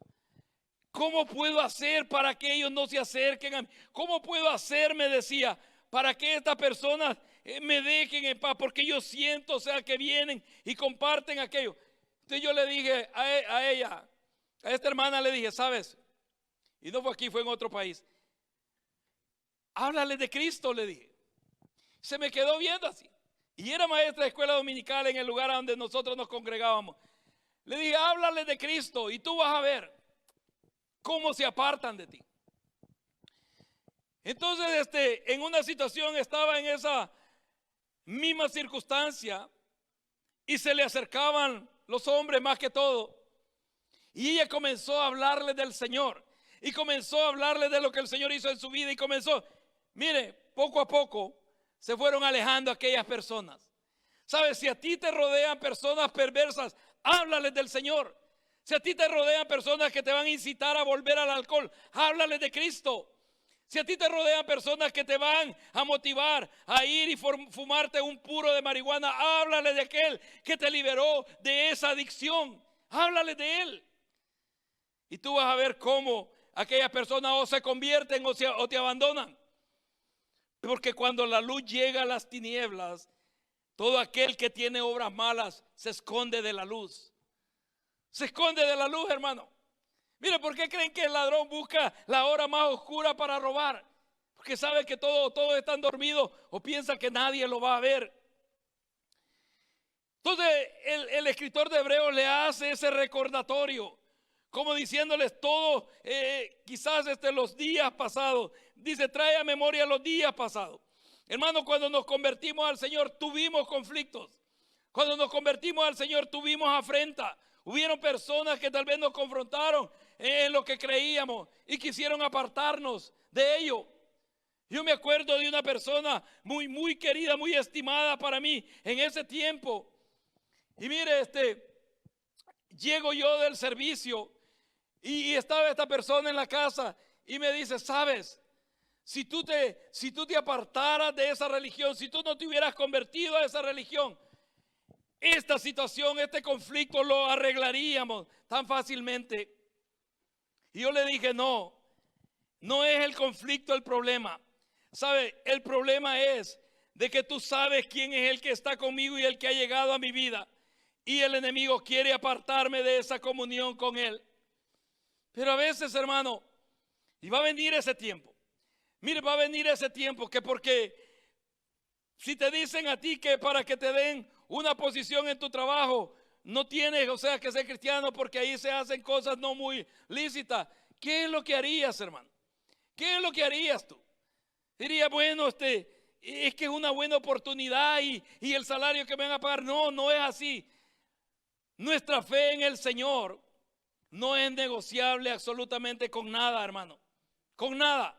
¿cómo puedo hacer para que ellos no se acerquen a mí? ¿Cómo puedo hacer, me decía, para que estas personas me dejen en paz? Porque yo siento, o sea, que vienen y comparten aquello. Entonces yo le dije a ella, a esta hermana le dije, ¿sabes? Y no fue aquí, fue en otro país. Háblale de Cristo, le dije. Se me quedó viendo así. Y era maestra de escuela dominical en el lugar donde nosotros nos congregábamos. Le dije, háblale de Cristo y tú vas a ver cómo se apartan de ti. Entonces, en una situación estaba en esa misma circunstancia y se le acercaban los hombres más que todo. Y ella comenzó a hablarle del Señor y comenzó a hablarle de lo que el Señor hizo en su vida y comenzó, mire, poco a poco se fueron alejando aquellas personas. ¿Sabes? Si a ti te rodean personas perversas, háblales del Señor. Si a ti te rodean personas que te van a incitar a volver al alcohol, háblales de Cristo. Si a ti te rodean personas que te van a motivar a ir y fumarte un puro de marihuana, háblale de aquel que te liberó de esa adicción. Háblale de Él. Y tú vas a ver cómo aquellas personas o se convierten o te abandonan. Porque cuando la luz llega a las tinieblas, todo aquel que tiene obras malas se esconde de la luz. Se esconde de la luz, hermano. Mire, ¿por qué creen que el ladrón busca la hora más oscura para robar? Porque sabe que todos están dormidos o piensa que nadie lo va a ver. Entonces el escritor de Hebreos le hace ese recordatorio, como diciéndoles todo, quizás los días pasados. Dice, trae a memoria los días pasados. Hermano, cuando nos convertimos al Señor tuvimos conflictos. Cuando nos convertimos al Señor tuvimos afrenta. Hubieron personas que tal vez nos confrontaron en lo que creíamos y quisieron apartarnos de ello. Yo me acuerdo de una persona muy querida, muy estimada para mí en ese tiempo. Y mire, llego yo del servicio y estaba esta persona en la casa y me dice, ¿sabes? Si tú te apartaras de esa religión, si tú no te hubieras convertido a esa religión, esta situación, este conflicto lo arreglaríamos tan fácilmente. Y yo le dije, no es el conflicto el problema. ¿Sabe? El problema es de que tú sabes quién es el que está conmigo y el que ha llegado a mi vida. Y el enemigo quiere apartarme de esa comunión con él. Pero a veces, hermano, y va a venir ese tiempo. Mire, va a venir ese tiempo que porque si te dicen a ti que para que te den una posición en tu trabajo, no tienes, o sea, que ser cristiano porque ahí se hacen cosas no muy lícitas. ¿Qué es lo que harías, hermano? ¿Qué es lo que harías tú? Diría, bueno, es que es una buena oportunidad y el salario que me van a pagar. No es así. Nuestra fe en el Señor no es negociable absolutamente con nada, hermano. Con nada.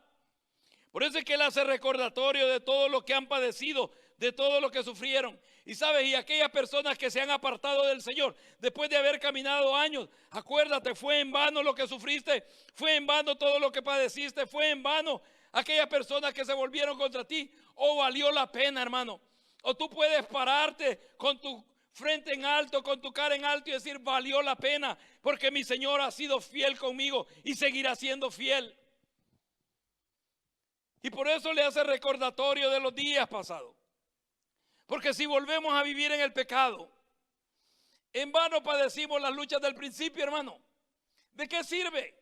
Por eso es que Él hace recordatorio de todo lo que han padecido, de todo lo que sufrieron. Y sabes, y aquellas personas que se han apartado del Señor después de haber caminado años, acuérdate, fue en vano lo que sufriste, fue en vano todo lo que padeciste, fue en vano aquellas personas que se volvieron contra ti, o valió la pena, hermano. O tú puedes pararte con tu frente en alto, con tu cara en alto y decir, valió la pena, porque mi Señor ha sido fiel conmigo y seguirá siendo fiel. Y por eso le hace recordatorio de los días pasados. Porque si volvemos a vivir en el pecado, en vano padecimos las luchas del principio, hermano. ¿De qué sirve?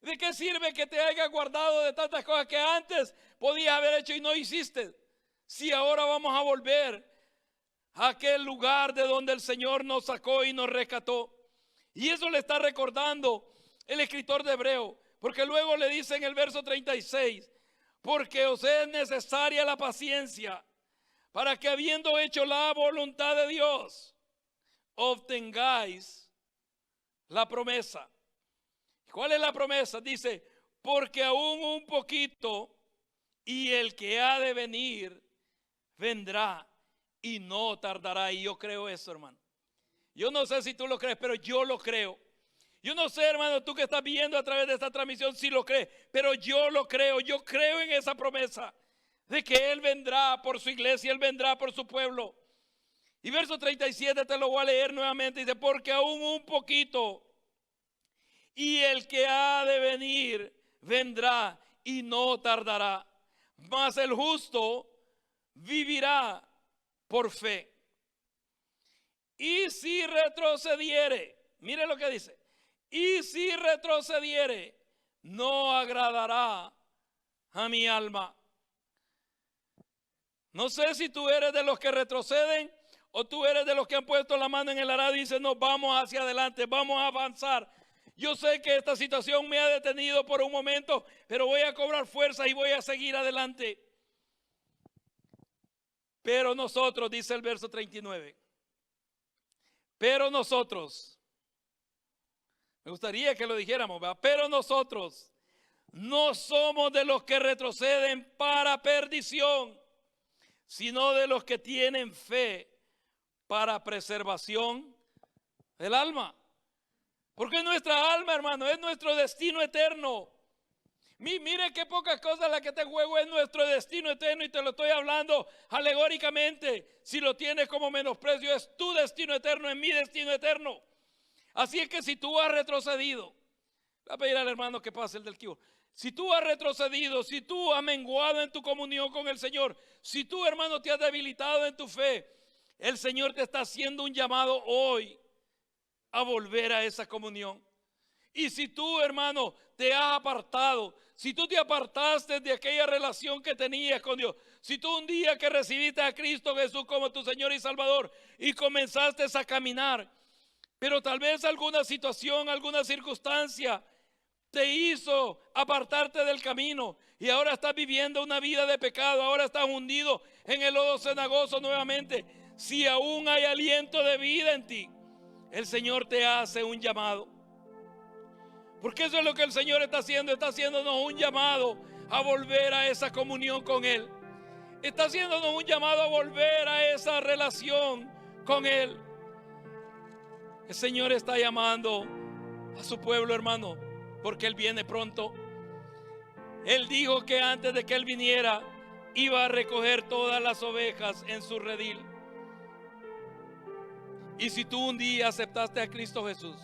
¿De qué sirve que te hayas guardado de tantas cosas que antes podías haber hecho y no hiciste? Si ahora vamos a volver a aquel lugar de donde el Señor nos sacó y nos rescató. Y eso le está recordando el escritor de Hebreo, porque luego le dice en el verso 36, porque os es necesaria la paciencia, para que habiendo hecho la voluntad de Dios, obtengáis la promesa. ¿Cuál es la promesa? Dice, porque aún un poquito y el que ha de venir vendrá y no tardará. Y yo creo eso, hermano. Yo no sé si tú lo crees, pero yo lo creo. Yo no sé, hermano, tú que estás viendo a través de esta transmisión si lo crees, pero yo lo creo. Yo creo en esa promesa de que Él vendrá por su iglesia, Él vendrá por su pueblo. Y verso 37 te lo voy a leer nuevamente. Dice, porque aún un poquito y el que ha de venir vendrá y no tardará. Mas el justo vivirá por fe. Y si retrocediere, mire lo que dice, y si retrocediere, no agradará a mi alma. No sé si tú eres de los que retroceden o tú eres de los que han puesto la mano en el arado y dicen, no, vamos hacia adelante, vamos a avanzar. Yo sé que esta situación me ha detenido por un momento, pero voy a cobrar fuerza y voy a seguir adelante. Pero nosotros, dice el verso 39, pero nosotros, me gustaría que lo dijéramos, ¿verdad? Pero nosotros no somos de los que retroceden para perdición, sino de los que tienen fe para preservación del alma. Porque nuestra alma, hermano, es nuestro destino eterno. Mire qué pocas cosas las que te juego es nuestro destino eterno y te lo estoy hablando alegóricamente. Si lo tienes como menosprecio, es tu destino eterno, es mi destino eterno. Así es que si tú has retrocedido, voy a pedir al hermano que pase el del keyboard. Si tú has retrocedido, si tú has menguado en tu comunión con el Señor, si tú, hermano, te has debilitado en tu fe, el Señor te está haciendo un llamado hoy a volver a esa comunión. Y si tú, hermano, te has apartado, si tú te apartaste de aquella relación que tenías con Dios, si tú un día que recibiste a Cristo Jesús como tu Señor y Salvador y comenzaste a caminar, pero tal vez alguna situación, alguna circunstancia te hizo apartarte del camino y ahora estás viviendo una vida de pecado, ahora estás hundido en el lodo cenagoso nuevamente. Si aún hay aliento de vida en ti, el Señor te hace un llamado. Porque eso es lo que el Señor está haciendo. Está haciéndonos un llamado a volver a esa comunión con Él. Está haciéndonos un llamado a volver a esa relación con Él. El Señor está llamando a su pueblo, hermano, porque Él viene pronto. Él dijo que antes de que Él viniera, iba a recoger todas las ovejas en su redil. Y si tú un día aceptaste a Cristo Jesús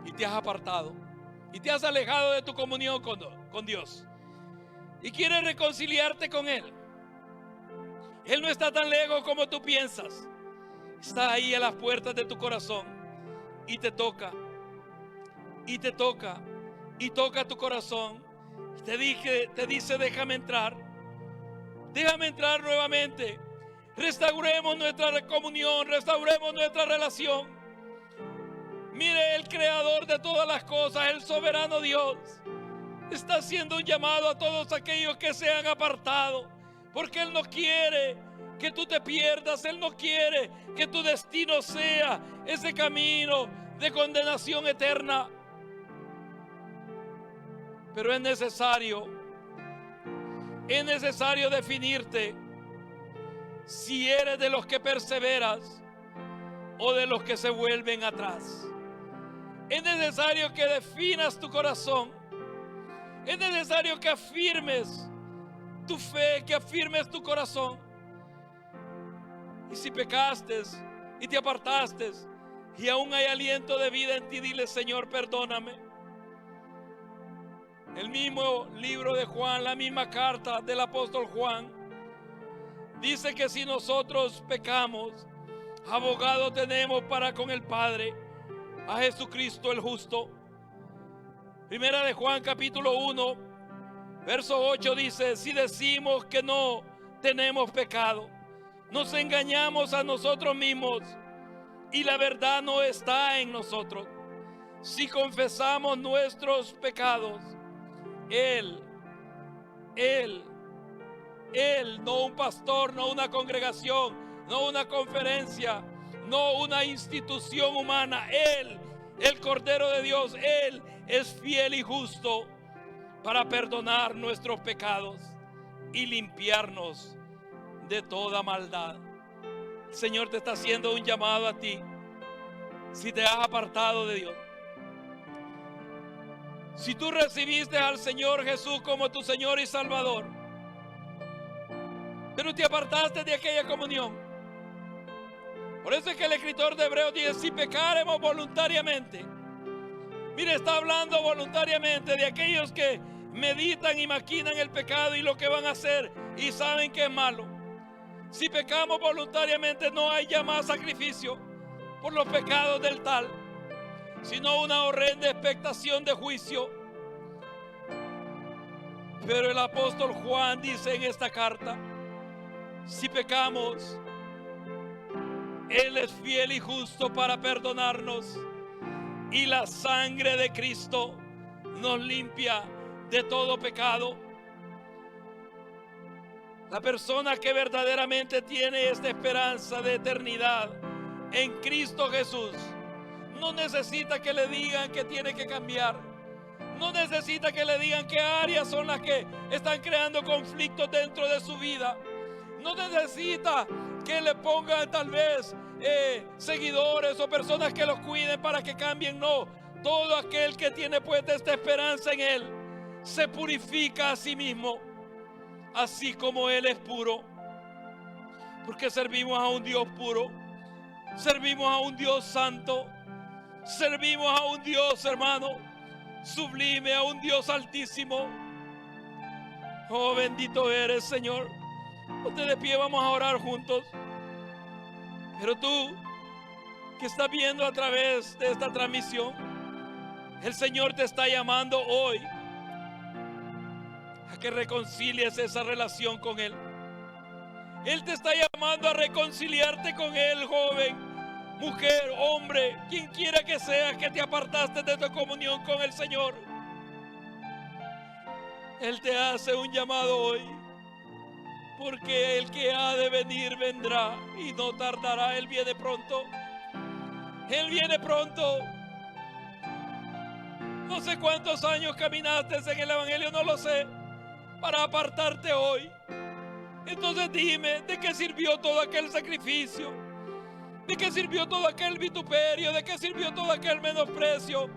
y te has apartado y te has alejado de tu comunión con Dios y quieres reconciliarte con Él, Él no está tan lejos como tú piensas. Está ahí a las puertas de tu corazón y te toca, y te toca, y toca tu corazón. Te dice, déjame entrar nuevamente. Restauremos nuestra comunión, restauremos nuestra relación. Mire, el creador de todas las cosas, el soberano Dios, está haciendo un llamado a todos aquellos que se han apartado, porque Él no quiere que tú te pierdas. Él no quiere que tu destino sea ese camino de condenación eterna. Pero es necesario definirte si eres de los que perseveras o de los que se vuelven atrás. Es necesario que definas tu corazón. Es necesario que afirmes tu fe, que afirmes tu corazón. Y si pecaste y te apartaste y aún hay aliento de vida en ti, dile: Señor, perdóname. El mismo libro de Juan, la misma carta del apóstol Juan, dice que si nosotros pecamos, abogado tenemos para con el Padre, a Jesucristo el justo. Primera de Juan capítulo 1, verso 8 dice: si decimos que no tenemos pecado, nos engañamos a nosotros mismos y la verdad no está en nosotros. Si confesamos nuestros pecados, Él, no un pastor, no una congregación, no una conferencia, no una institución humana, Él, el Cordero de Dios, Él es fiel y justo para perdonar nuestros pecados y limpiarnos de toda maldad. El Señor te está haciendo un llamado a ti. Si te has apartado de Dios, si tú recibiste al Señor Jesús como tu Señor y Salvador, pero te apartaste de aquella comunión. Por eso es que el escritor de Hebreos dice: si pecaremos voluntariamente. Mire, está hablando voluntariamente de aquellos que meditan y maquinan el pecado y lo que van a hacer y saben que es malo. Si pecamos voluntariamente, no hay ya más sacrificio por los pecados del tal, sino una horrenda expectación de juicio. Pero el apóstol Juan dice en esta carta: si pecamos, Él es fiel y justo para perdonarnos, y la sangre de Cristo nos limpia de todo pecado. La persona que verdaderamente tiene esta esperanza de eternidad en Cristo Jesús no necesita que le digan que tiene que cambiar. No necesita que le digan qué áreas son las que están creando conflictos dentro de su vida. No necesita que le pongan tal vez seguidores o personas que los cuiden para que cambien. No, todo aquel que tiene puesta esta esperanza en Él se purifica a sí mismo, así como Él es puro. Porque servimos a un Dios puro, servimos a un Dios santo, servimos a un Dios, hermano, sublime, a un Dios altísimo. Oh, bendito eres, Señor. Ponte de pie, vamos a orar juntos. Pero tú que estás viendo a través de esta transmisión, el Señor te está llamando hoy a que reconcilies esa relación con Él. Él te está llamando a reconciliarte con Él, joven, mujer, hombre, quien quiera que sea que te apartaste de tu comunión con el Señor. Él te hace un llamado hoy, porque el que ha de venir vendrá y no tardará. Él viene pronto. Él viene pronto. No sé cuántos años caminaste en el Evangelio, no lo sé, para apartarte hoy. Entonces dime, ¿de qué sirvió todo aquel sacrificio? ¿De qué sirvió todo aquel vituperio? ¿De qué sirvió todo aquel menosprecio?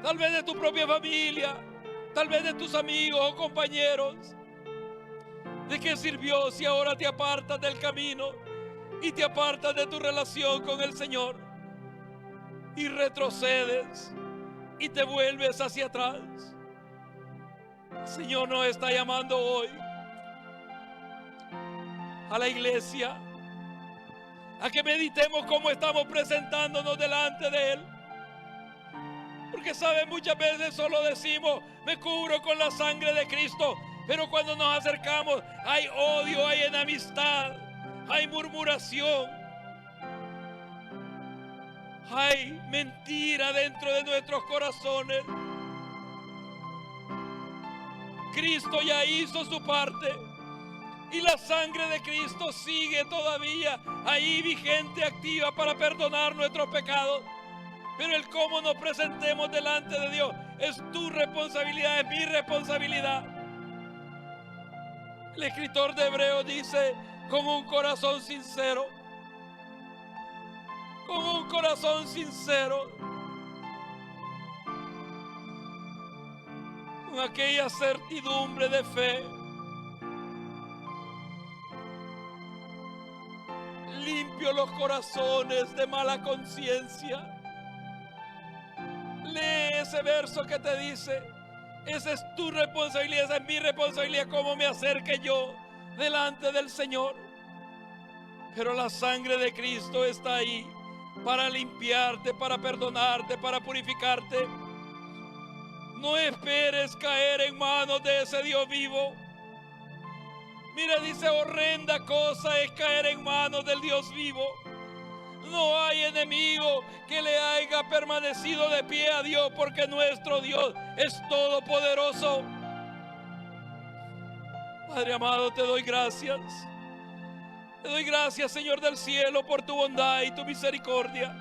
Tal vez de tu propia familia, tal vez de tus amigos o compañeros. ¿De qué sirvió si ahora te apartas del camino y te apartas de tu relación con el Señor y retrocedes y te vuelves hacia atrás? El Señor nos está llamando hoy a la iglesia a que meditemos cómo estamos presentándonos delante de Él. Porque saben, muchas veces solo decimos, me cubro con la sangre de Cristo, pero cuando nos acercamos hay odio, hay enemistad, hay murmuración, hay mentira dentro de nuestros corazones. Cristo ya hizo su parte y la sangre de Cristo sigue todavía ahí vigente, activa para perdonar nuestros pecados. Pero el cómo nos presentemos delante de Dios es tu responsabilidad, es mi responsabilidad. El escritor de Hebreos dice, con un corazón sincero, con un corazón sincero, con aquella certidumbre de fe, limpio los corazones de mala conciencia. Lee ese verso que te dice, esa es tu responsabilidad, esa es mi responsabilidad, cómo me acerque yo delante del Señor. Pero la sangre de Cristo está ahí para limpiarte, para perdonarte, para purificarte. No esperes caer en manos de ese Dios vivo. Mira, dice, horrenda cosa es caer en manos del Dios vivo. No hay enemigo que le haya permanecido de pie a Dios, porque nuestro Dios es todopoderoso. Padre amado, te doy gracias. Te doy gracias, Señor del cielo, por tu bondad y tu misericordia.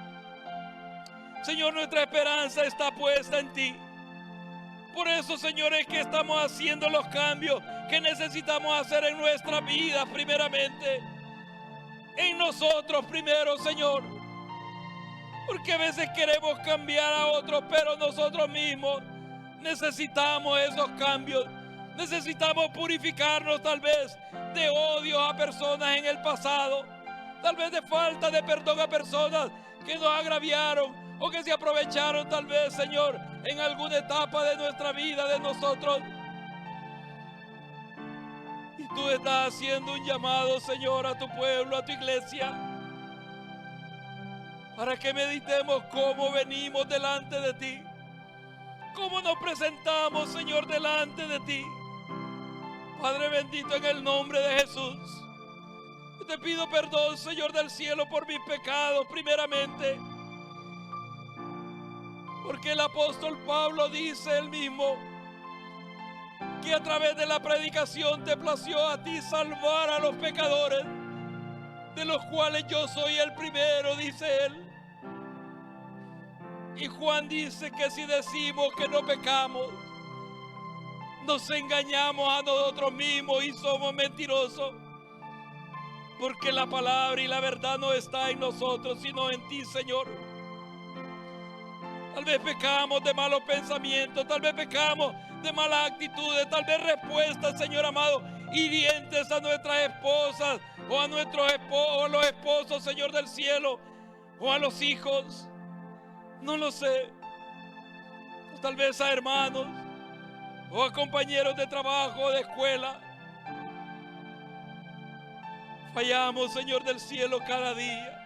Señor, nuestra esperanza está puesta en ti. Por eso, Señor, es que estamos haciendo los cambios que necesitamos hacer en nuestra vida, primeramente. En nosotros primero, Señor. Porque a veces queremos cambiar a otros, pero nosotros mismos necesitamos esos cambios. Necesitamos purificarnos tal vez de odio a personas en el pasado. Tal vez de falta de perdón a personas que nos agraviaron o que se aprovecharon tal vez, Señor, en alguna etapa de nuestra vida, de nosotros. Y tú estás haciendo un llamado, Señor, a tu pueblo, a tu iglesia, para que meditemos cómo venimos delante de ti, cómo nos presentamos, Señor, delante de ti. Padre bendito, en el nombre de Jesús, yo te pido perdón, Señor del cielo, por mis pecados primeramente, porque el apóstol Pablo dice él mismo que a través de la predicación te plació a ti salvar a los pecadores, de los cuales yo soy el primero, dice él. Y Juan dice que si decimos que no pecamos, nos engañamos a nosotros mismos y somos mentirosos, porque la palabra y la verdad no está en nosotros, sino en ti, Señor. Tal vez pecamos de malos pensamientos, tal vez pecamos de malas actitudes, tal vez respuestas, Señor amado, hirientes a nuestras esposas o a nuestros esposos, o a los esposos, Señor del cielo, o a los hijos. No lo sé. O tal vez a hermanos o a compañeros de trabajo o de escuela. Fallamos, Señor del cielo, cada día.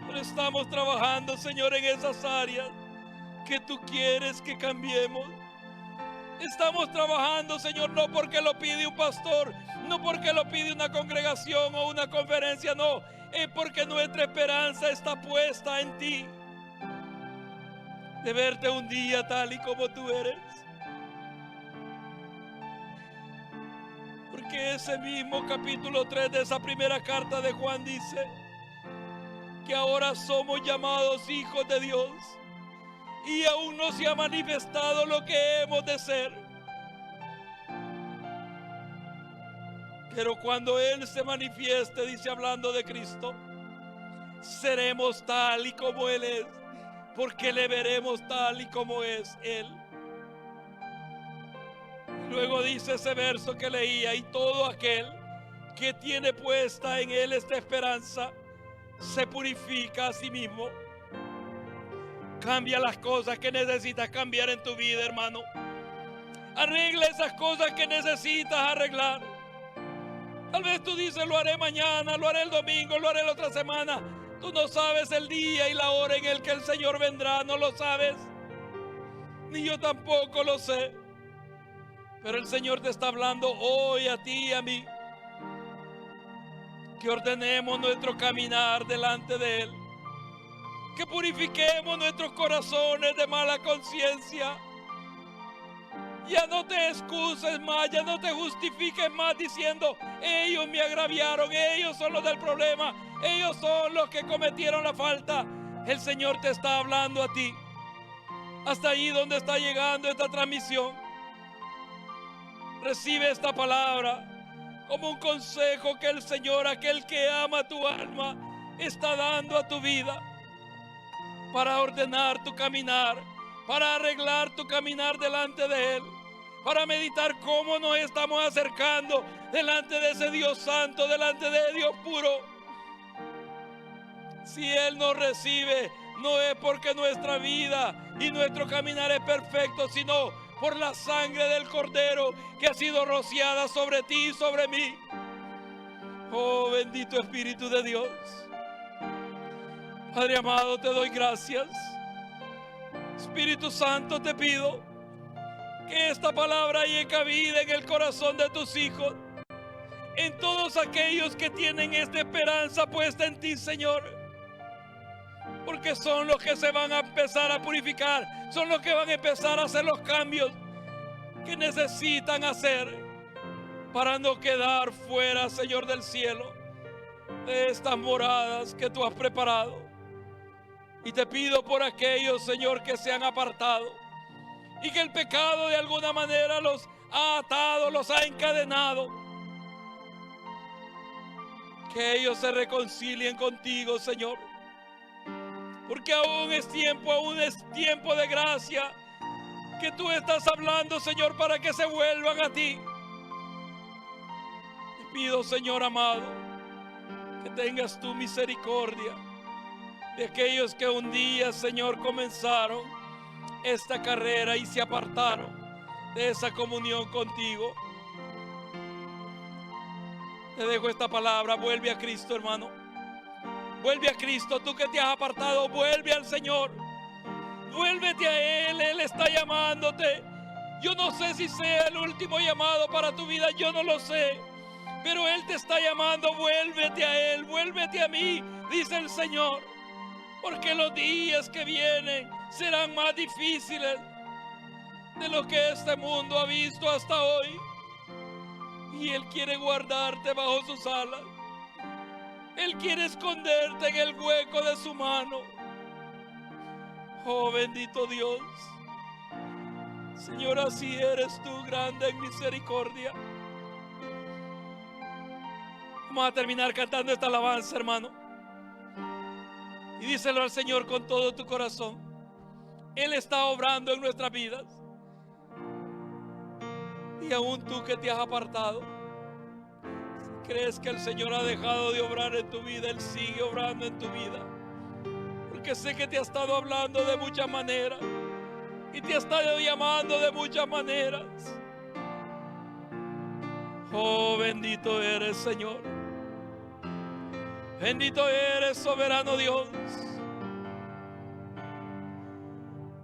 Pero estamos trabajando, Señor, en esas áreas que tú quieres que cambiemos. Estamos trabajando, Señor, no porque lo pide un pastor, no porque lo pide una congregación o una conferencia, no. Es porque nuestra esperanza está puesta en ti. De verte un día tal y como tú eres. Porque ese mismo capítulo 3 de esa primera carta de Juan dice que ahora somos llamados hijos de Dios. y aún no se ha manifestado lo que hemos de ser. Pero cuando Él se manifieste, dice hablando de Cristo, seremos tal y como Él es, porque le veremos tal y como es Él. Luego dice ese verso que leía: y todo aquel que tiene puesta en Él esta esperanza se purifica a sí mismo. Cambia las cosas que necesitas cambiar en tu vida, hermano. Arregla esas cosas que necesitas arreglar. Tal vez tú dices: lo haré mañana, lo haré el domingo, lo haré la otra semana. Tú no sabes el día y la hora en el que el Señor vendrá, no lo sabes. Ni yo tampoco lo sé. Pero el Señor te está hablando hoy a ti y a mí, que ordenemos nuestro caminar delante de Él, que purifiquemos nuestros corazones de mala conciencia. Ya no te excuses más, ya no te justifiques más diciendo: ellos me agraviaron, ellos son los del problema, ellos son los que cometieron la falta. El Señor te está hablando a ti. Hasta ahí donde está llegando esta transmisión, recibe esta palabra como un consejo que el Señor, aquel que ama tu alma, está dando a tu vida para ordenar tu caminar, para arreglar tu caminar delante de Él, para meditar cómo nos estamos acercando delante de ese Dios santo, delante de Dios puro. Si Él nos recibe, no es porque nuestra vida y nuestro caminar es perfecto, sino por la sangre del Cordero que ha sido rociada sobre ti y sobre mí. Oh, bendito Espíritu de Dios. Padre amado, te doy gracias. Espíritu Santo, te pido que esta palabra haya cabida en el corazón de tus hijos, en todos aquellos que tienen esta esperanza puesta en ti, Señor. Porque son los que se van a empezar a purificar, son los que van a empezar a hacer los cambios que necesitan hacer para no quedar fuera, Señor del cielo, de estas moradas que tú has preparado. Y te pido por aquellos, Señor, que se han apartado y que el pecado de alguna manera los ha atado, los ha encadenado, que ellos se reconcilien contigo, Señor. Porque aún es tiempo de gracia que tú estás hablando, Señor, para que se vuelvan a ti. Te pido, Señor amado, que tengas tu misericordia de aquellos que un día, Señor, comenzaron esta carrera y se apartaron de esa comunión contigo. Te dejo esta palabra: vuelve a Cristo, hermano. Vuelve a Cristo, tú que te has apartado, vuelve al Señor. Vuélvete a Él, Él está llamándote. Yo no sé si sea el último llamado para tu vida, yo no lo sé. Pero Él te está llamando, vuélvete a Él, vuélvete a mí, dice el Señor. Porque los días que vienen serán más difíciles de lo que este mundo ha visto hasta hoy. Y Él quiere guardarte bajo sus alas. Él quiere esconderte en el hueco de su mano. Oh, bendito Dios. Señor, así eres tú, grande en misericordia. Vamos a terminar cantando esta alabanza, hermano. Y díselo al Señor con todo tu corazón. Él está obrando en nuestras vidas. Y aún tú que te has apartado, crees que el Señor ha dejado de obrar en tu vida, Él sigue obrando en tu vida. Porque sé que te ha estado hablando de muchas maneras y te ha estado llamando de muchas maneras. Oh, bendito eres, Señor. Bendito eres, soberano Dios.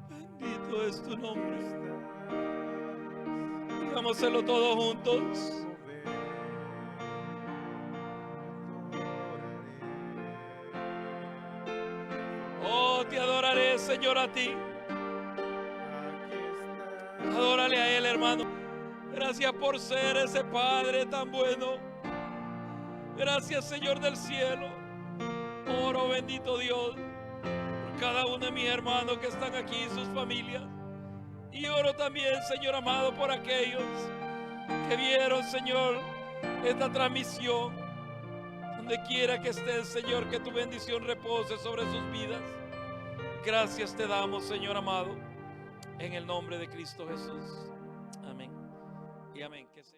Bendito es tu nombre. Digámoselo todos juntos. Te adoraré, Señor, a ti. Adórale a Él, hermano. Gracias por ser ese Padre tan bueno. Gracias, Señor del cielo. Oro, bendito Dios, por cada uno corazón de mis hermanos que están aquí y sus familias. Y oro también, Señor amado, por aquellos que vieron, Señor, esta transmisión. Donde quiera que estén, Señor, que tu bendición repose sobre sus vidas. Gracias te damos, Señor amado, en el nombre de Cristo Jesús. Amén y amén.